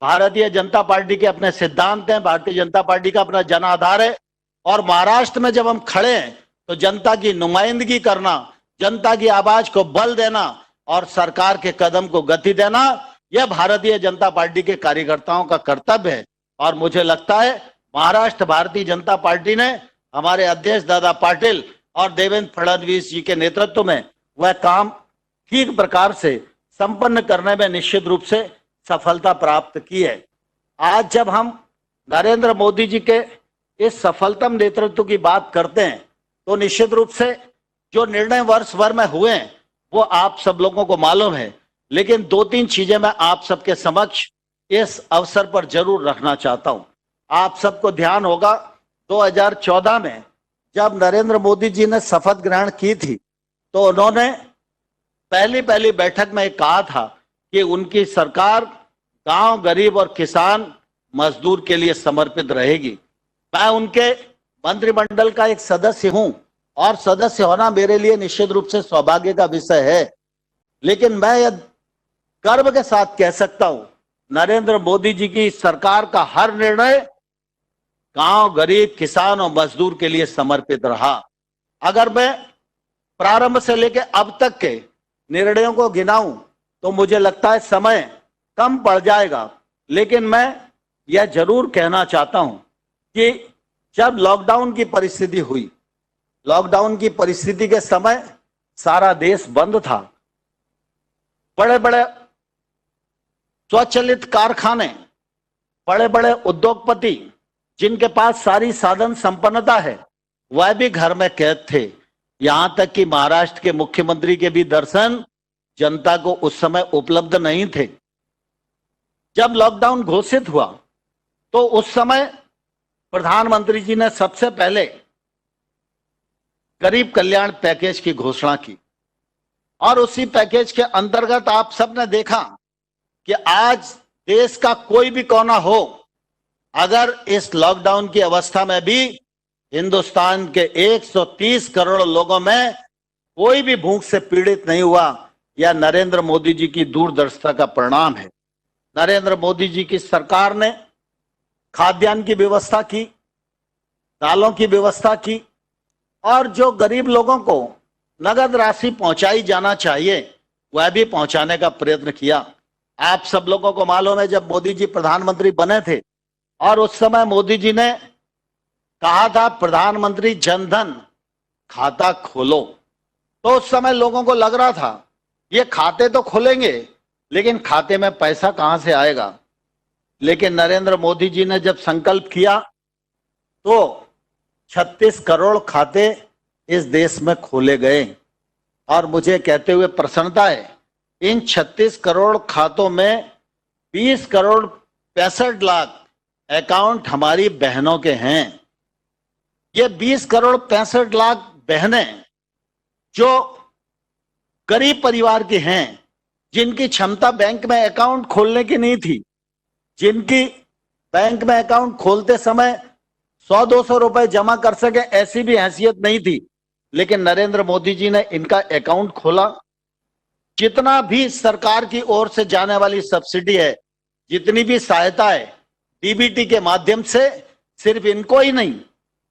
भारतीय जनता पार्टी के अपने सिद्धांत हैं, भारतीय जनता पार्टी का अपना जन आधार है। और महाराष्ट्र में जब हम खड़े हैं, तो जनता की नुमाइंदगी करना, जनता की आवाज को बल देना और सरकार के कदम को गति देना, यह भारतीय जनता पार्टी के कार्यकर्ताओं का कर्तव्य है। और मुझे लगता है महाराष्ट्र भारतीय जनता पार्टी ने हमारे अध्यक्ष दादा पाटिल और देवेंद्र फडणवीस जी के नेतृत्व में वह काम ठीक प्रकार से संपन्न करने में निश्चित रूप से सफलता प्राप्त की है। आज जब हम नरेंद्र मोदी जी के इस सफलतम नेतृत्व की बात करते हैं तो निश्चित रूप से जो निर्णय वर्ष भर में हुए हैं वो आप सब लोगों को मालूम है, लेकिन दो तीन चीजें मैं आप सबके समक्ष इस अवसर पर जरूर रखना चाहता हूं। आप सबको ध्यान होगा 2014 में जब नरेंद्र मोदी जी ने शपथ ग्रहण की थी तो उन्होंने पहली बैठक में कहा था कि उनकी सरकार गांव, गरीब और किसान, मजदूर के लिए समर्पित रहेगी। मैं उनके मंत्रिमंडल का एक सदस्य हूं और सदस्य होना मेरे लिए निश्चित रूप से सौभाग्य का विषय है, लेकिन मैं यह गर्व के साथ कह सकता हूं नरेंद्र मोदी जी की सरकार का हर निर्णय गांव, गरीब, किसान और मजदूर के लिए समर्पित रहा। अगर मैं प्रारंभ से लेकर अब तक के निर्णयों को गिनाऊं तो मुझे लगता है समय कम पड़ जाएगा, लेकिन मैं यह जरूर कहना चाहता हूं कि जब लॉकडाउन की परिस्थिति हुई, लॉकडाउन की परिस्थिति के समय सारा देश बंद था। बड़े बड़े स्वचालित कारखाने, बड़े बड़े उद्योगपति जिनके पास सारी साधन संपन्नता है वह भी घर में कैद थे। यहां तक कि महाराष्ट्र के मुख्यमंत्री के भी दर्शन जनता को उस समय उपलब्ध नहीं थे। जब लॉकडाउन घोषित हुआ तो उस समय प्रधानमंत्री जी ने सबसे पहले गरीब कल्याण पैकेज की घोषणा की और उसी पैकेज के अंतर्गत आप सबने देखा कि आज देश का कोई भी कोना हो, अगर इस लॉकडाउन की अवस्था में भी हिंदुस्तान के 130 करोड़ लोगों में कोई भी भूख से पीड़ित नहीं हुआ। यह नरेंद्र मोदी जी की दूरदर्शिता का परिणाम है। नरेंद्र मोदी जी की सरकार ने खाद्यान्न की व्यवस्था की, दालों की व्यवस्था की और जो गरीब लोगों को नगद राशि पहुंचाई जाना चाहिए वह भी पहुंचाने का प्रयत्न किया। आप सब लोगों को मालूम है जब मोदी जी प्रधानमंत्री बने थे और उस समय मोदी जी ने कहा था प्रधानमंत्री जनधन खाता खोलो, तो उस समय लोगों को लग रहा था ये खाते तो खोलेंगे लेकिन खाते में पैसा कहां से आएगा। लेकिन नरेंद्र मोदी जी ने जब संकल्प किया तो 36 करोड़ खाते इस देश में खोले गए और मुझे कहते हुए प्रसन्नता है इन 36 करोड़ खातों में 20 करोड़ 65 लाख अकाउंट हमारी बहनों के हैं। ये 20 करोड़ 65 लाख बहनें जो गरीब परिवार की हैं, जिनकी क्षमता बैंक में अकाउंट खोलने की नहीं थी, जिनकी बैंक में अकाउंट खोलते समय 100-200 रुपए जमा कर सके ऐसी भी हैसियत नहीं थी, लेकिन नरेंद्र मोदी जी ने इनका अकाउंट खोला। जितना भी सरकार की ओर से जाने वाली सब्सिडी है, जितनी भी सहायता है, डीबीटी के माध्यम से सिर्फ इनको ही नहीं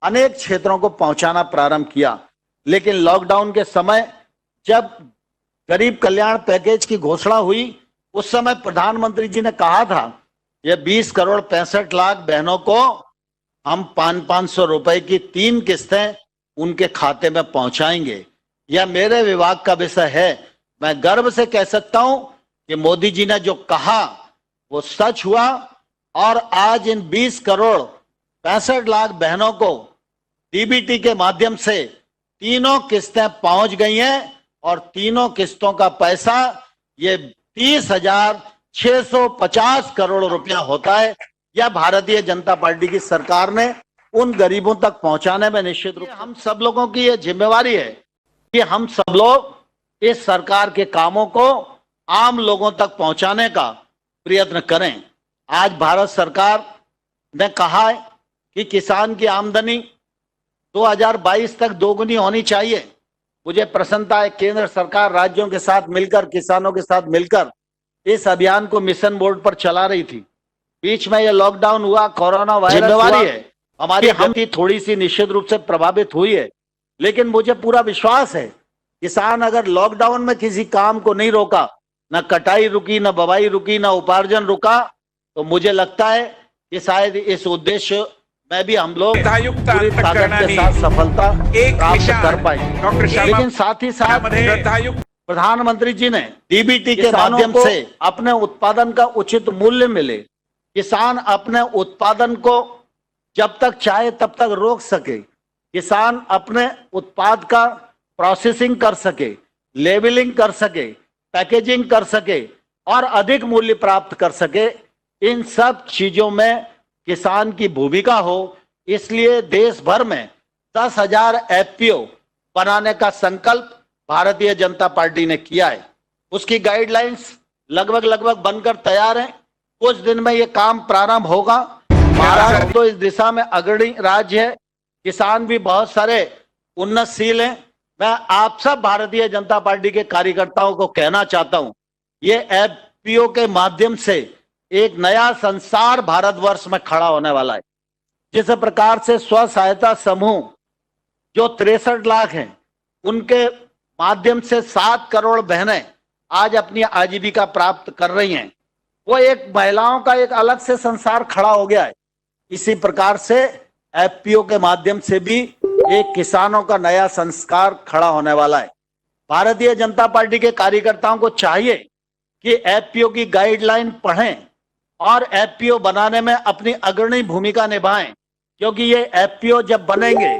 अनेक क्षेत्रों को पहुंचाना प्रारंभ किया। लेकिन लॉकडाउन के समय जब गरीब कल्याण पैकेज की घोषणा हुई उस समय प्रधानमंत्री जी ने कहा था ये 20 करोड़ 65 लाख बहनों को हम 500 रुपए की 3 किस्तें उनके खाते में पहुंचाएंगे। यह मेरे विभाग का विषय है। मैं गर्व से कह सकता हूं कि मोदी जी ने जो कहा वो सच हुआ और आज इन 20 करोड़ 65 लाख बहनों को डीबीटी के माध्यम से तीनों किस्तें पहुंच गई हैं और तीनों किस्तों का पैसा ये 30,650 करोड़ रुपया होता है। यह भारतीय जनता पार्टी की सरकार ने उन गरीबों तक पहुंचाने में निश्चित रूप से हम सब लोगों की यह जिम्मेवारी है कि हम सब लोग इस सरकार के कामों को आम लोगों तक पहुंचाने का प्रयत्न करें। आज भारत सरकार ने कहा है कि किसान की आमदनी 2022 तक दोगुनी होनी चाहिए। मुझे प्रसन्नता है केंद्र सरकार राज्यों के साथ मिलकर, किसानों के साथ मिलकर इस अभियान को मिशन मोड पर चला रही थी। बीच में यह लॉकडाउन हुआ, कोरोना वायरस जिम्मेवारी है हमारी, गति थोड़ी सी निश्चित रूप से प्रभावित हुई है, लेकिन मुझे पूरा विश्वास है किसान अगर लॉकडाउन में किसी काम को नहीं रोका, न कटाई रुकी, न बवाई रुकी, न उपार्जन रुका, तो मुझे लगता है कि शायद इस उद्देश्य में भी हम लोग पूरी ताकत के साथ सफलता प्राप्त कर पाएंगे। लेकिन साथ ही साथ प्रधानमंत्री जी ने डीबीटी के माध्यम से अपने उत्पादन का उचित मूल्य मिले, किसान अपने उत्पादन को जब तक चाहे तब तक रोक सके, किसान अपने उत्पाद का प्रोसेसिंग कर सके, लेबलिंग कर सके, पैकेजिंग कर सके और अधिक मूल्य प्राप्त कर सके, इन सब चीजों में किसान की भूमिका हो, इसलिए देश भर में 10,000 एफपीओ बनाने का संकल्प भारतीय जनता पार्टी ने किया है। उसकी गाइडलाइंस लगभग बनकर तैयार है। कुछ दिन में ये काम प्रारंभ होगा। महाराष्ट्र तो इस दिशा में अग्रणी राज्य है। किसान भी बहुत सारे उन्नतशील हैं। मैं आप सब भारतीय जनता पार्टी के कार्यकर्ताओं को कहना चाहता हूं, ये एफपीओ के माध्यम से एक नया संसार भारतवर्ष में खड़ा होने वाला है। जिस प्रकार से स्व सहायता समूह जो 63 लाख हैं, उनके माध्यम से 7 करोड़ बहनें आज अपनी आजीविका प्राप्त कर रही हैं, वो एक महिलाओं का एक अलग से संसार खड़ा हो गया है। इसी प्रकार से एफपीओ के माध्यम से भी एक किसानों का नया संस्कार खड़ा होने वाला है। भारतीय जनता पार्टी के कार्यकर्ताओं को चाहिए कि एफपीओ की गाइडलाइन पढ़ें और एफपीओ बनाने में अपनी अग्रणी भूमिका निभाएं, क्योंकि ये एफपीओ जब बनेंगे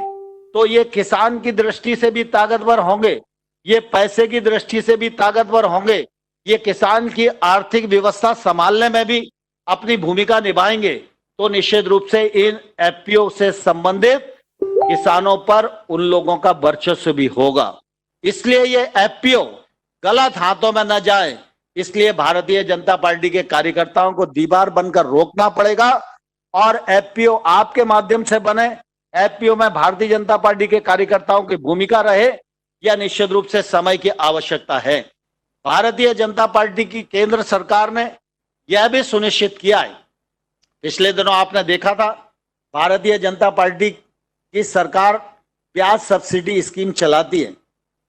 तो ये किसान की दृष्टि से भी ताकतवर होंगे, ये पैसे की दृष्टि से भी ताकतवर होंगे, ये किसान की आर्थिक व्यवस्था संभालने में भी अपनी भूमिका निभाएंगे। तो निश्चित रूप से इन एफपीओ से संबंधित किसानों पर उन लोगों का वर्चस्व भी होगा। इसलिए ये एफपीओ गलत हाथों में न जाए, इसलिए भारतीय जनता पार्टी के कार्यकर्ताओं को दीवार बनकर रोकना पड़ेगा और एफपीओ आपके माध्यम से बने। एफपीओ में भारतीय जनता पार्टी के कार्यकर्ताओं की भूमिका रहे, यह निश्चित रूप से समय की आवश्यकता है। भारतीय जनता पार्टी की केंद्र सरकार ने यह भी सुनिश्चित किया है, पिछले दिनों आपने देखा था, भारतीय जनता पार्टी की सरकार ब्याज सब्सिडी स्कीम चलाती है।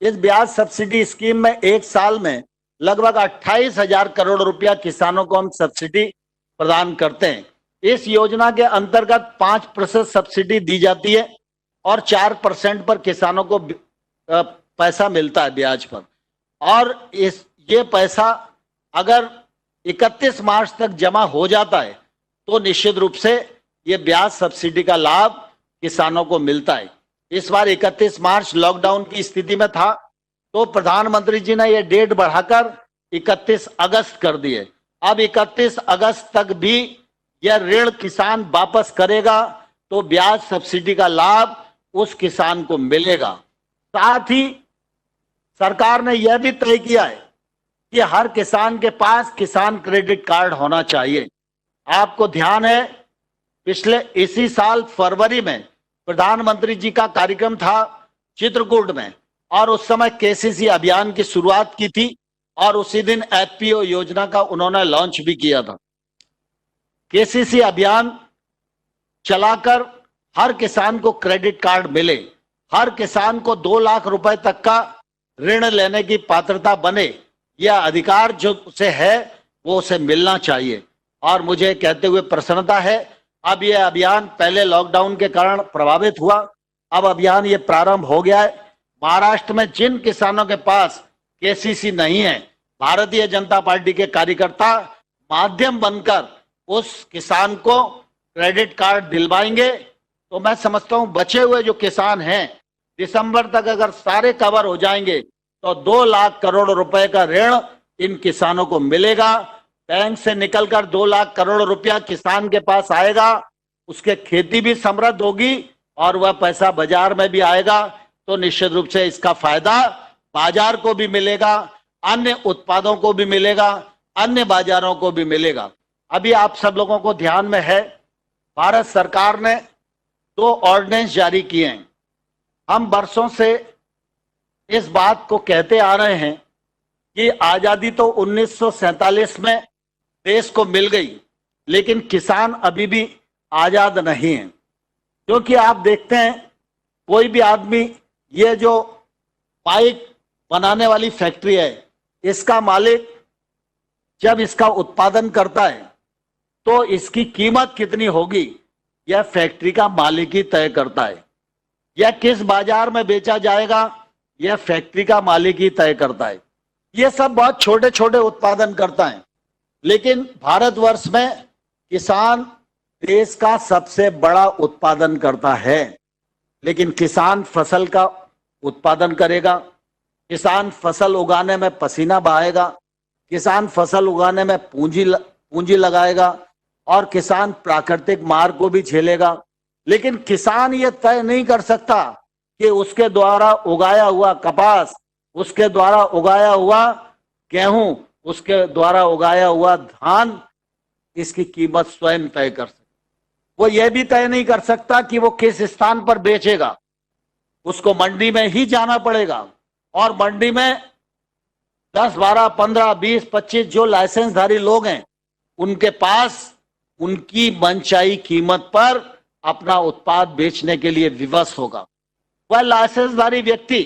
इस ब्याज सब्सिडी स्कीम में एक साल में लगभग 28,000 करोड़ रुपया किसानों को हम सब्सिडी प्रदान करते हैं। इस योजना के अंतर्गत 5% सब्सिडी दी जाती है और 4% पर किसानों को पैसा मिलता है ब्याज पर। और ये पैसा अगर 31 मार्च तक जमा हो जाता है तो निश्चित रूप से ये ब्याज सब्सिडी का लाभ किसानों को मिलता है। इस बार 31 मार्च लॉकडाउन की स्थिति में था, तो प्रधानमंत्री जी ने ये डेट बढ़ाकर 31 अगस्त कर दिए। अब 31 अगस्त तक भी यह ऋण किसान वापस करेगा तो ब्याज सब्सिडी का लाभ उस किसान को मिलेगा। साथ ही सरकार ने यह भी तय किया है कि हर किसान के पास किसान क्रेडिट कार्ड होना चाहिए। आपको ध्यान है, पिछले इसी साल फरवरी में प्रधानमंत्री जी का कार्यक्रम था चित्रकूट में, और उस समय केसीसी अभियान की शुरुआत की थी और उसी दिन एफपीओ योजना का उन्होंने लॉन्च भी किया था। केसीसी अभियान चलाकर हर किसान को क्रेडिट कार्ड मिले, हर किसान को 2 लाख रुपए तक का ऋण लेने की पात्रता बने, यह अधिकार जो उसे है वो उसे मिलना चाहिए। और मुझे कहते हुए प्रसन्नता है, अब यह अभियान पहले लॉकडाउन के कारण प्रभावित हुआ, अब अभियान ये प्रारंभ हो गया है। महाराष्ट्र में जिन किसानों के पास केसीसी नहीं है, भारतीय जनता पार्टी के कार्यकर्ता माध्यम बनकर उस किसान को क्रेडिट कार्ड दिलवाएंगे। तो मैं समझता हूं बचे हुए जो किसान हैं, दिसंबर तक अगर सारे कवर हो जाएंगे तो 2 लाख करोड़ रुपए का ऋण इन किसानों को मिलेगा। बैंक से निकलकर 2 लाख करोड़ रुपया किसान के पास आएगा, उसके खेती भी समृद्ध होगी और वह पैसा बाजार में भी आएगा। तो निश्चित रूप से इसका फायदा बाजार को भी मिलेगा, अन्य उत्पादों को भी मिलेगा, अन्य बाजारों को भी मिलेगा। अभी आप सब लोगों को ध्यान में है, भारत सरकार ने 2 ऑर्डिनेंस जारी किए हैं। हम वर्षों से इस बात को कहते आ रहे हैं कि आजादी तो 1947 में देश को मिल गई, लेकिन किसान अभी भी आजाद नहीं है। क्योंकि आप देखते हैं, कोई भी आदमी, ये जो पाइप बनाने वाली फैक्ट्री है, इसका मालिक जब इसका उत्पादन करता है तो इसकी कीमत कितनी होगी यह फैक्ट्री का मालिक ही तय करता है। यह किस बाजार में बेचा जाएगा यह फैक्ट्री का मालिक ही तय करता है। ये सब बहुत छोटे छोटे उत्पादन करता है, लेकिन भारतवर्ष में किसान देश का सबसे बड़ा उत्पादन करता है, लेकिन किसान फसल का उत्पादन करेगा, किसान फसल उगाने में पसीना बहाएगा, किसान फसल उगाने में पूंजी लगाएगा और किसान प्राकृतिक मार को भी झेलेगा। लेकिन किसान ये तय नहीं कर सकता कि उसके द्वारा उगाया हुआ कपास, उसके द्वारा उगाया हुआ गेहूं, उसके द्वारा उगाया हुआ धान, इसकी कीमत स्वयं तय कर सकता। वो यह भी तय नहीं कर सकता कि वो किस स्थान पर बेचेगा। उसको मंडी में ही जाना पड़ेगा और मंडी में 10, 12, 15, 20, 25 जो लाइसेंसधारी लोग हैं, उनके पास उनकी मनचाही कीमत पर अपना उत्पाद बेचने के लिए विवश होगा। वह लाइसेंसधारी व्यक्ति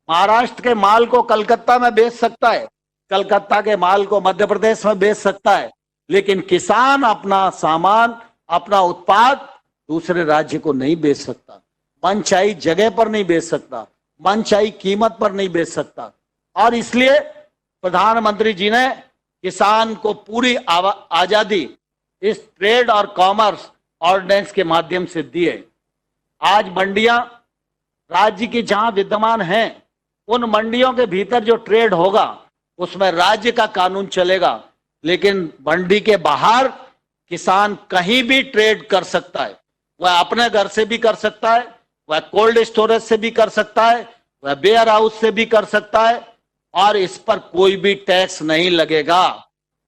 महाराष्ट्र के माल को कलकत्ता में बेच सकता है, कलकत्ता के माल को मध्य प्रदेश में बेच सकता है, लेकिन किसान अपना सामान, अपना उत्पाद दूसरे राज्य को नहीं बेच सकता, मनचाही जगह पर नहीं बेच सकता, मनचाही कीमत पर नहीं बेच सकता। और इसलिए प्रधानमंत्री जी ने किसान को पूरी आजादी इस ट्रेड और कॉमर्स ऑर्डिनेंस के माध्यम से दी है। आज मंडियां राज्य की जहां विद्यमान हैं, उन मंडियों के भीतर जो ट्रेड होगा उसमें राज्य का कानून चलेगा, लेकिन मंडी के बाहर किसान कहीं भी ट्रेड कर सकता है। वह अपने घर से भी कर सकता है, वह कोल्ड स्टोरेज से भी कर सकता है, वह वेयर हाउस से भी कर सकता है और इस पर कोई भी टैक्स नहीं लगेगा।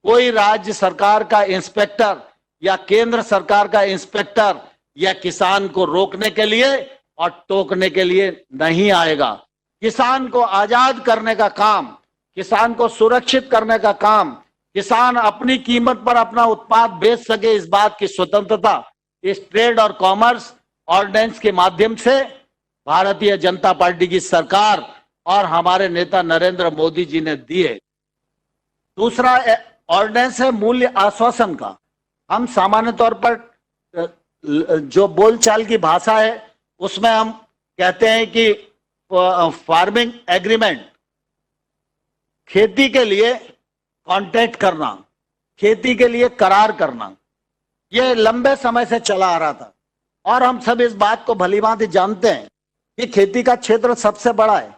कोई राज्य सरकार का इंस्पेक्टर या केंद्र सरकार का इंस्पेक्टर या किसान को रोकने के लिए और टोकने के लिए नहीं आएगा। किसान को आजाद करने का काम, किसान को सुरक्षित करने का काम, किसान अपनी कीमत पर अपना उत्पाद बेच सके, इस बात की स्वतंत्रता इस ट्रेड और कॉमर्स ऑर्डिनेंस के माध्यम से भारतीय जनता पार्टी की सरकार और हमारे नेता नरेंद्र मोदी जी ने दी है। दूसरा ऑर्डिनेंस है मूल्य आश्वासन का। हम सामान्य तौर पर जो बोलचाल की भाषा है उसमें हम कहते हैं कि फार्मिंग एग्रीमेंट, खेती के लिए कॉन्ट्रैक्ट करना, खेती के लिए करार करना, यह लंबे समय से चला आ रहा था और हम सब इस बात को भलीभांति जानते हैं कि खेती का क्षेत्र सबसे बड़ा है,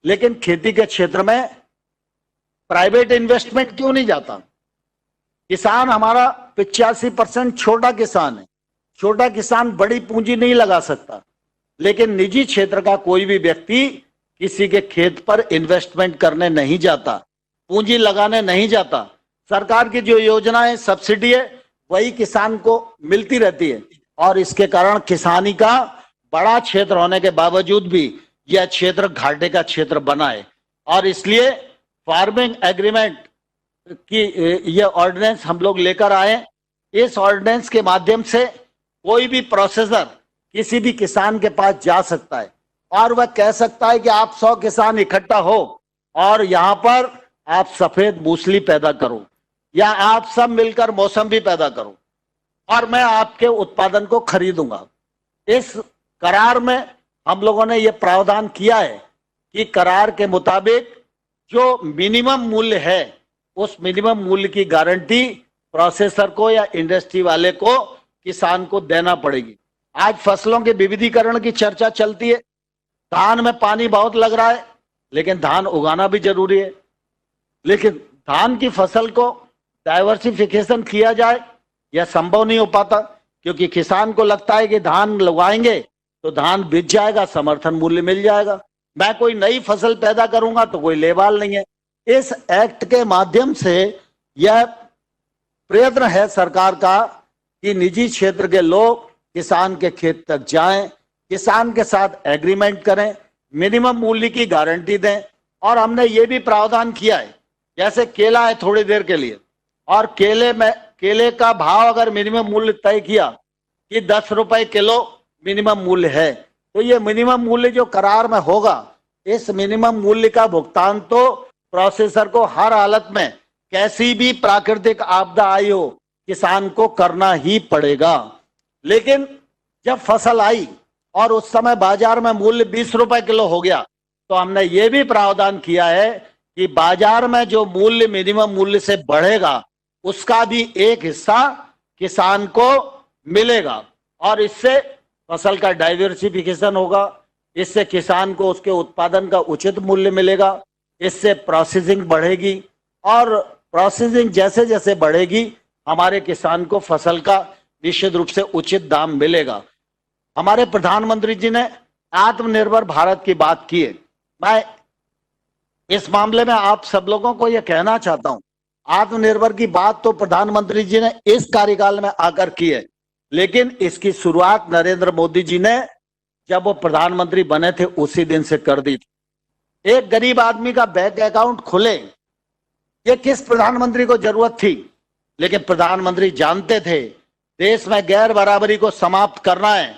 लेकिन खेती के क्षेत्र में प्राइवेट इन्वेस्टमेंट क्यों नहीं जाता? किसान हमारा 85% छोटा किसान है। छोटा किसान बड़ी पूंजी नहीं लगा सकता, लेकिन निजी क्षेत्र का कोई भी व्यक्ति किसी के खेत पर इन्वेस्टमेंट करने नहीं जाता, पूंजी लगाने नहीं जाता। सरकार की जो योजनाएं, सब्सिडी है, वही किसान को मिलती रहती है और इसके कारण किसानी का बड़ा क्षेत्र होने के बावजूद भी यह क्षेत्र घाटे का क्षेत्र बना है और इसलिए फार्मिंग एग्रीमेंट की यह ऑर्डिनेंस हम लोग लेकर आए। इस ऑर्डिनेंस के माध्यम से कोई भी प्रोसेसर किसी भी किसान के पास जा सकता है और वह कह सकता है कि आप 100 किसान इकट्ठा हो और यहाँ पर आप सफेद मूसली पैदा करो या आप सब मिलकर मौसम्बी पैदा करो और मैं आपके उत्पादन को खरीदूंगा। इस करार में हम लोगों ने यह प्रावधान किया है कि करार के मुताबिक जो मिनिमम मूल्य है, उस मिनिमम मूल्य की गारंटी प्रोसेसर को या इंडस्ट्री वाले को, किसान को देना पड़ेगी। आज फसलों के विविधीकरण की चर्चा चलती है। धान में पानी बहुत लग रहा है, लेकिन धान उगाना भी जरूरी है। लेकिन धान की फसल को डाइवर्सिफिकेशन किया जाए, यह संभव नहीं हो पाता, क्योंकि किसान को लगता है कि धान लगाएंगे तो धान बिक जाएगा, समर्थन मूल्य मिल जाएगा, मैं कोई नई फसल पैदा करूंगा तो कोई लेवाल नहीं है। इस एक्ट के माध्यम से यह प्रयत्न है सरकार का कि निजी क्षेत्र के लोग किसान के खेत तक जाएं, किसान के साथ एग्रीमेंट करें, मिनिमम मूल्य की गारंटी दें। और हमने ये भी प्रावधान किया है, जैसे केला है थोड़ी देर के लिए, और केले का भाव अगर मिनिमम मूल्य तय किया कि 10 रुपए किलो मिनिमम मूल्य है, तो ये मिनिमम मूल्य जो करार में होगा, इस मिनिमम मूल्य का भुगतान तो प्रोसेसर को हर हालत में, कैसी भी प्राकृतिक आपदा आई हो, किसान को करना ही पड़ेगा। लेकिन जब फसल आई और उस समय बाजार में मूल्य 20 रुपए किलो हो गया, तो हमने ये भी प्रावधान किया है कि बाजार में जो मूल्य मिनिमम मूल्य से बढ़ेगा, उसका भी एक हिस्सा किसान को मिलेगा और इससे फसल का डाइवर्सिफिकेशन होगा, इससे किसान को उसके उत्पादन का उचित मूल्य मिलेगा, इससे प्रोसेसिंग बढ़ेगी और प्रोसेसिंग जैसे जैसे बढ़ेगी हमारे किसान को फसल का निश्चित रूप से उचित दाम मिलेगा। हमारे प्रधानमंत्री जी ने आत्मनिर्भर भारत की बात की है। मैं इस मामले में आप सब लोगों को यह कहना चाहता हूं, आत्मनिर्भर की बात तो प्रधानमंत्री जी ने इस कार्यकाल में आकर की है, लेकिन इसकी शुरुआत नरेंद्र मोदी जी ने जब वो प्रधानमंत्री बने थे उसी दिन से कर दी थी। एक गरीब आदमी का बैंक अकाउंट खुले, ये किस प्रधानमंत्री को जरूरत थी? लेकिन प्रधानमंत्री जानते थे देश में गैर बराबरी को समाप्त करना है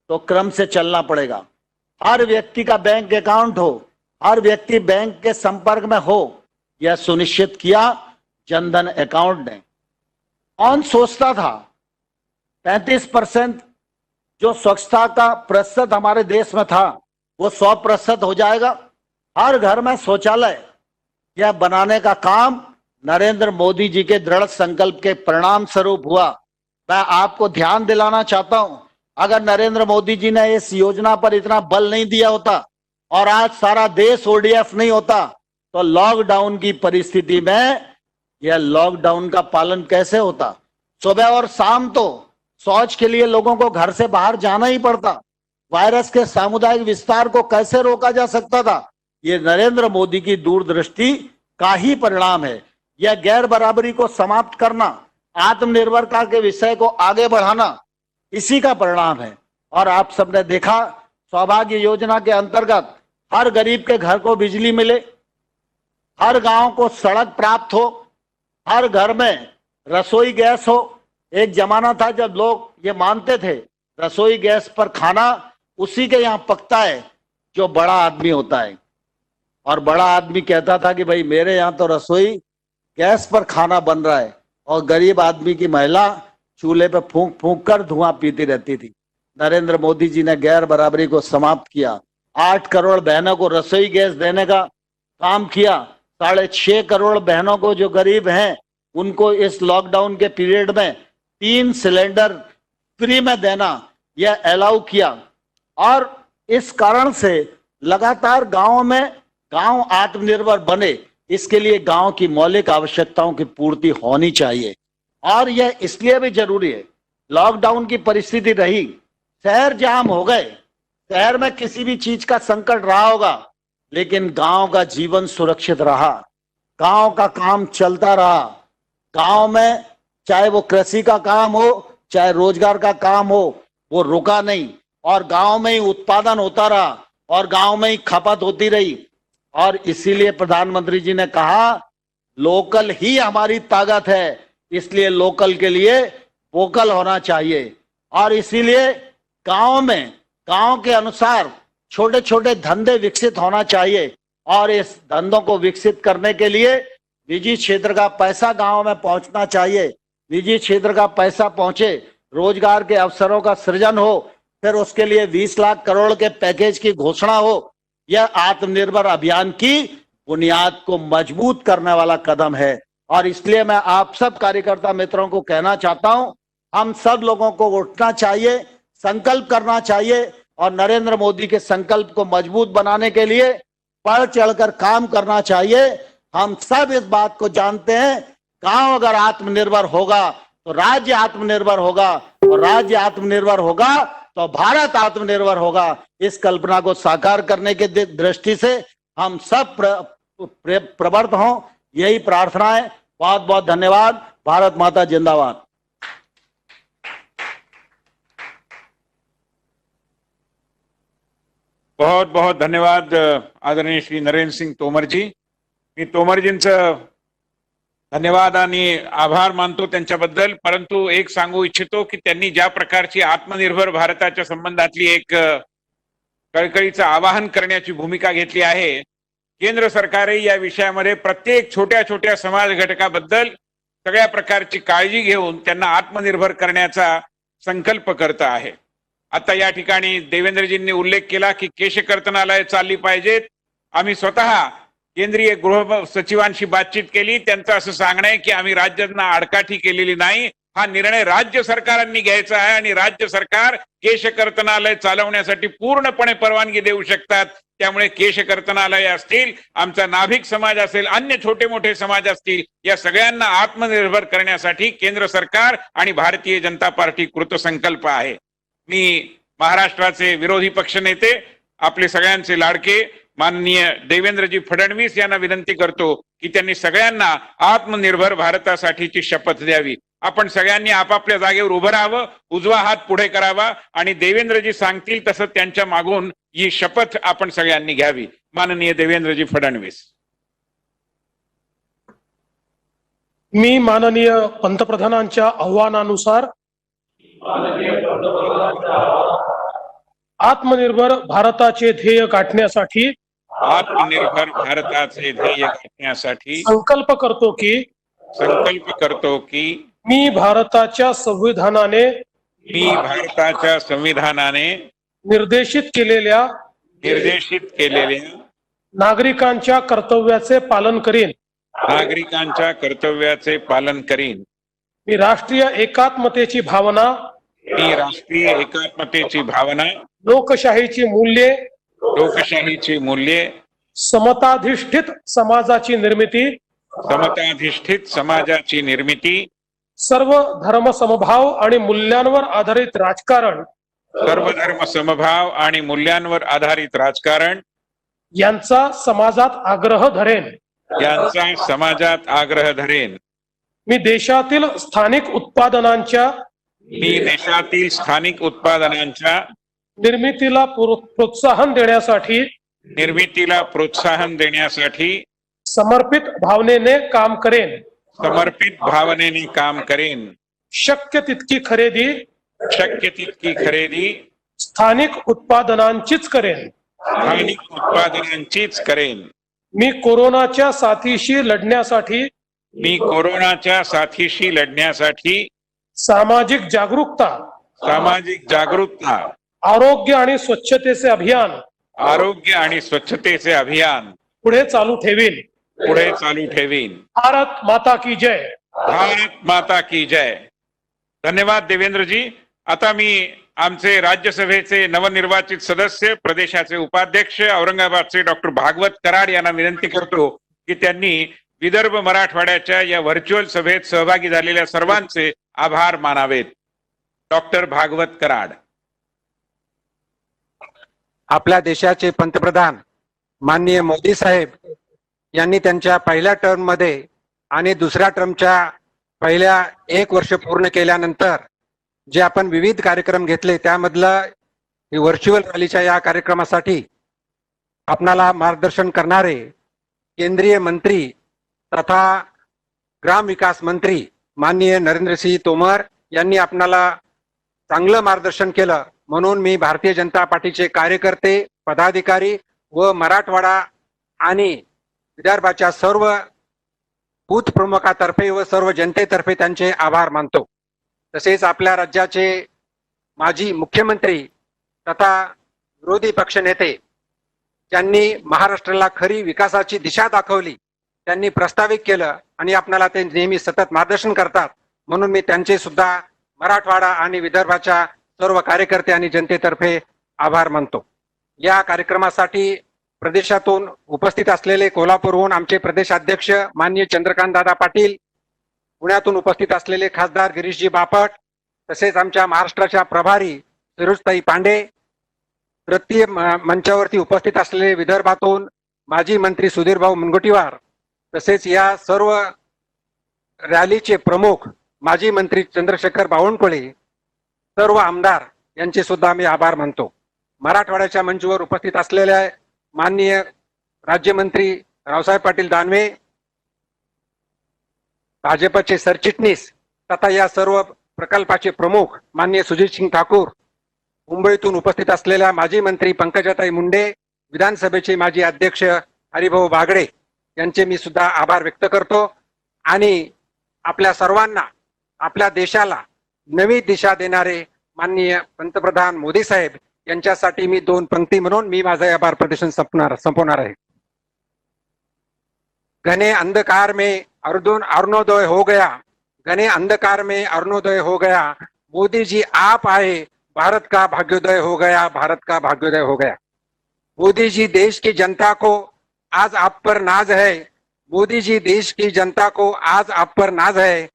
तो क्रम से चलना पड़ेगा। हर व्यक्ति का बैंक अकाउंट हो, हर व्यक्ति बैंक के संपर्क में हो, यह सुनिश्चित किया जनधन अकाउंट ने। कौन सोचता था 35% जो स्वच्छता का प्रतिशत हमारे देश में था वो 100% हो जाएगा। हर घर में शौचालय यह बनाने का काम नरेंद्र मोदी जी के दृढ़ संकल्प के परिणाम स्वरूप हुआ। मैं आपको ध्यान दिलाना चाहता हूं, अगर नरेंद्र मोदी जी ने इस योजना पर इतना बल नहीं दिया होता और आज सारा देश ओडीएफ नहीं होता तो लॉकडाउन की परिस्थिति में यह लॉकडाउन का पालन कैसे होता? सुबह और शाम तो शौच के लिए लोगों को घर से बाहर जाना ही पड़ता। वायरस के सामुदायिक विस्तार को कैसे रोका जा सकता था? ये नरेंद्र मोदी की दूरदृष्टि का ही परिणाम है। यह गैर बराबरी को समाप्त करना, आत्मनिर्भरता के विषय को आगे बढ़ाना, इसी का परिणाम है। और आप सबने देखा सौभाग्य योजना के अंतर्गत हर गरीब के घर को बिजली मिले, हर गांव को सड़क प्राप्त हो, हर घर में रसोई गैस हो। एक जमाना था जब लोग ये मानते थे रसोई गैस पर खाना उसी के यहाँ पकता है जो बड़ा आदमी होता है, और बड़ा आदमी कहता था कि भाई मेरे यहाँ तो रसोई गैस पर खाना बन रहा है, और गरीब आदमी की महिला चूल्हे पे फूंक फूंक कर धुआं पीती रहती थी। नरेंद्र मोदी जी ने गैर बराबरी को समाप्त किया, 8 करोड़ बहनों को रसोई गैस देने का काम किया, 6.5 करोड़ बहनों को जो गरीब हैं उनको इस लॉकडाउन के पीरियड में 3 सिलेंडर फ्री में देना यह अलाउ किया। और इस कारण से लगातार गांव में गांव आत्मनिर्भर बने, इसके लिए गांव की मौलिक आवश्यकताओं की पूर्ति होनी चाहिए। और यह इसलिए भी जरूरी है, लॉकडाउन की परिस्थिति रही, शहर जाम हो गए, शहर में किसी भी चीज का संकट रहा होगा, लेकिन गांव का जीवन सुरक्षित रहा, गांव का काम चलता रहा। गांव में चाहे वो कृषि का काम हो, चाहे रोजगार का काम हो, वो रुका नहीं, और गांव में ही उत्पादन होता रहा और गांव में ही खपत होती रही। और इसीलिए प्रधानमंत्री जी ने कहा लोकल ही हमारी ताकत है, इसलिए लोकल के लिए वोकल होना चाहिए। और इसीलिए गांव में गांव के अनुसार छोटे छोटे धंधे विकसित होना चाहिए, और इस धंधों को विकसित करने के लिए निजी क्षेत्र का पैसा गांव में पहुंचना चाहिए। निजी क्षेत्र का पैसा पहुंचे, रोजगार के अवसरों का सृजन हो, फिर उसके लिए 20 लाख करोड़ के पैकेज की घोषणा हो। यह आत्मनिर्भर अभियान की बुनियाद को मजबूत करने वाला कदम है। और इसलिए मैं आप सब कार्यकर्ता मित्रों को कहना चाहता हूं, हम सब लोगों को उठना चाहिए, संकल्प करना चाहिए, और नरेंद्र मोदी के संकल्प को मजबूत बनाने के लिए बढ़ चढ़कर काम करना चाहिए। हम सब इस बात को जानते हैं, गांव अगर आत्मनिर्भर होगा तो राज्य आत्मनिर्भर होगा, और राज्य आत्मनिर्भर होगा तो भारत आत्मनिर्भर होगा। इस कल्पना को साकार करने के दृष्टि से हम सब प्रवृत्त हों, यही प्रार्थना है। बहुत बहुत धन्यवाद। भारत माता जिंदाबाद। बहुत बहुत धन्यवाद आदरणीय श्री नरेंद्र सिंग तोमर जी। मी तोमरजींचं धन्यवाद आणि आभार मानतो त्यांच्याबद्दल, परंतु एक सांगू इच्छितो की त्यांनी ज्या प्रकारची आत्मनिर्भर भारताच्या संबंधातली एक कळकळीचं आवाहन करण्याची भूमिका घेतली आहे, केंद्र सरकारही या विषयामध्ये प्रत्येक छोट्या छोट्या समाज घटकाबद्दल सगळ्या प्रकारची काळजी घेऊन त्यांना आत्मनिर्भर करण्याचा संकल्प करत आहे। आता या ठिकाणी देवेंद्रजींनी उल्लेख केला की केशकर्तनालय चालली पाहिजेत। आम्ही स्वतः केंद्रीय गृह सचिवांशी बातचीत केली, त्यांचं असं सांगणं आहे की आम्ही राज्यांना आडकाठी केलेली नाही, हा निर्णय राज्य सरकारांनी घ्यायचा आहे आणि राज्य सरकार केश कर्तनालय चालवण्यासाठी पूर्णपणे परवानगी देऊ शकतात. त्यामुळे केश कर्तनालय असतील, आमचा नाभिक समाज असेल, अन्य छोटे मोठे समाज असतील, या सगळ्यांना आत्मनिर्भर करण्यासाठी केंद्र सरकार आणि भारतीय जनता पार्टी कृतसंकल्प आहे. मी महाराष्ट्राचे विरोधी पक्षनेते, आपले सगळ्यांचे लाडके माननीय देवेंद्रजी फडणवीस यांना विनंती करतो की त्यांनी सगळ्यांना आत्मनिर्भर भारतासाठीची शपथ द्यावी. आपण सगळ्यांनी आपापल्या जागेवर उभं राहावं, उजवा हात पुढे करावा आणि देवेंद्रजी सांगतील तसं त्यांच्या मागून ही शपथ आपण सगळ्यांनी घ्यावी. माननीय देवेंद्रजी फडणवीस. मी माननीय पंतप्रधानांच्या आव्हानानुसार आत्मनिर्भर भारताचे ध्येय गाठण्यासाठी आत्मनिर्भर भारताचे ध्येय गाठण्यासाठी संकल्प करतो की मी भारताच्या संविधानाने निर्देशित केलेल्या नागरिकांच्या कर्तव्याचे पालन करीन. मी राष्ट्रीय एकात्मतेची भावना लोकशाहीची मूल्ये समताधिष्ठित समाजाची निर्मिती सर्व धर्म समभाव आणि मूल्यांवर आधारित राजकारण यांचा समाजात आग्रह धरेन. मी देशातील स्थानिक उत्पादनांच्या निर्मितीला प्रोत्साहन देण्यासाठी समर्पित भावनेने काम करेन. शक्य तितकी खरेदी स्थानिक उत्पादनांचीच करेन. मी कोरोनाच्या साथीशी लढण्यासाठी सामाजिक जागरूकता आरोग्य आणि स्वच्छतेचे अभियान पुढे चालू ठेवीन. भारत माता की जय. धन्यवाद देवेंद्रजी. आता मी आमचे राज्यसभेचे नवनिर्वाचित सदस्य, प्रदेशाचे उपाध्यक्ष औरंगाबादचे डॉक्टर भागवत कराड यांना विनंती करतो की त्यांनी विदर्भ मराठवाड्याच्या या व्हर्च्युअल सभेत सहभागी झालेल्या सर्वांचे आभार मानावेत. डॉक्टर भागवत कराड. आपल्या देशाचे पंतप्रधान माननीय मोदी साहेब यांनी त्यांच्या पहिल्या टर्म मध्ये आणि दुसऱ्या टर्मच्या पहिल्या 1 वर्ष पूर्ण केल्यानंतर जे आपण विविध कार्यक्रम घेतले त्यामधला व्हर्च्युअल रॅलीच्या या कार्यक्रमासाठी आपणाला मार्गदर्शन करणारे केंद्रीय मंत्री तथा ग्राम विकास मंत्री माननीय नरेंद्रसिंह तोमर यांनी आपणाला चांगलं मार्गदर्शन केलं. म्हणून मी भारतीय जनता पार्टीचे कार्यकर्ते, पदाधिकारी व मराठवाडा आणि विदर्भाच्या सर्व बूथ प्रमुखातर्फे व सर्व जनतेतर्फे त्यांचे आभार मानतो. तसेच आपल्या राज्याचे माजी मुख्यमंत्री तथा विरोधी पक्षनेते ज्यांनी महाराष्ट्राला खरी विकासाची दिशा दाखवली, त्यांनी प्रस्तावित केलं आणि आपल्याला ते नेहमी सतत मार्गदर्शन करतात. म्हणून मी त्यांचे सुद्धा मराठवाडा आणि विदर्भाच्या सर्व कार्यकर्ते आणि जनतेतर्फे आभार मानतो. या कार्यक्रमासाठी प्रदेशातून उपस्थित असलेले कोल्हापूरहून आमचे प्रदेशाध्यक्ष माननीय चंद्रकांत दादा पाटील, पुण्यातून उपस्थित असलेले खासदार गिरीशजी बापट, तसेच आमच्या महाराष्ट्राच्या प्रभारी फिरोजताई पांडे, तृतीय मंचावरती उपस्थित असलेले विदर्भातून माजी मंत्री सुधीरभाऊ मुनगंटीवार, तसेच या सर्व रॅलीचे प्रमुख माजी मंत्री चंद्रशेखर बावनकुळे, सर्व आमदार यांचे सुद्धा मी आभार मानतो. मराठवाड्याच्या मंचावर उपस्थित असलेल्या माननीय राज्यमंत्री रावसाहेब पाटील दानवे, भाजपचे सरचिटणीस तथा या सर्व प्रकल्पाचे प्रमुख माननीय सुजितसिंग ठाकूर, मुंबईतून उपस्थित असलेल्या माजी मंत्री पंकजाताई मुंडे, विधानसभेचे माजी अध्यक्ष हरिभाऊ बागडे यांचे मी सुद्धा आभार व्यक्त करतो. आणि आपल्या सर्वांना, आपल्या देशाला नवी दिशा देणारे माननीय पंतप्रधान मोदी साहेब यांच्यासाठी मी 2 पंक्ती म्हणून मी माझे आभार प्रदर्शन संपवणार आहे. घने अंधकार में अरुणोदय हो गया, घने अंधकार में अरुणोदय हो गया, मोदी जी आप आए, भारत का भाग्योदय हो गया, भारत का भाग्योदय हो गया। मोदी जी देश की जनता को आज आप पर नाज है, मोदी जी देश की जनता को आज आप पर नाज है।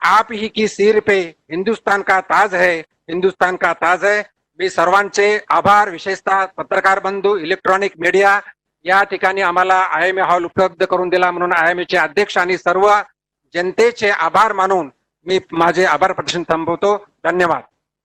आप ही की सिर पे हिंदुस्तान का ताज है, हिंदुस्तान का ताज है। मी सर्वांचे आभार, विशेषतः पत्रकार बंधू, इलेक्ट्रॉनिक मीडिया या ठिकाणी आम्हाला IMA हॉल उपलब्ध करून दिला म्हणून IMA चे अध्यक्ष आणि सर्व जनतेचे आभार मानून मी माझे आभार प्रदर्शन थांबवतो. धन्यवाद.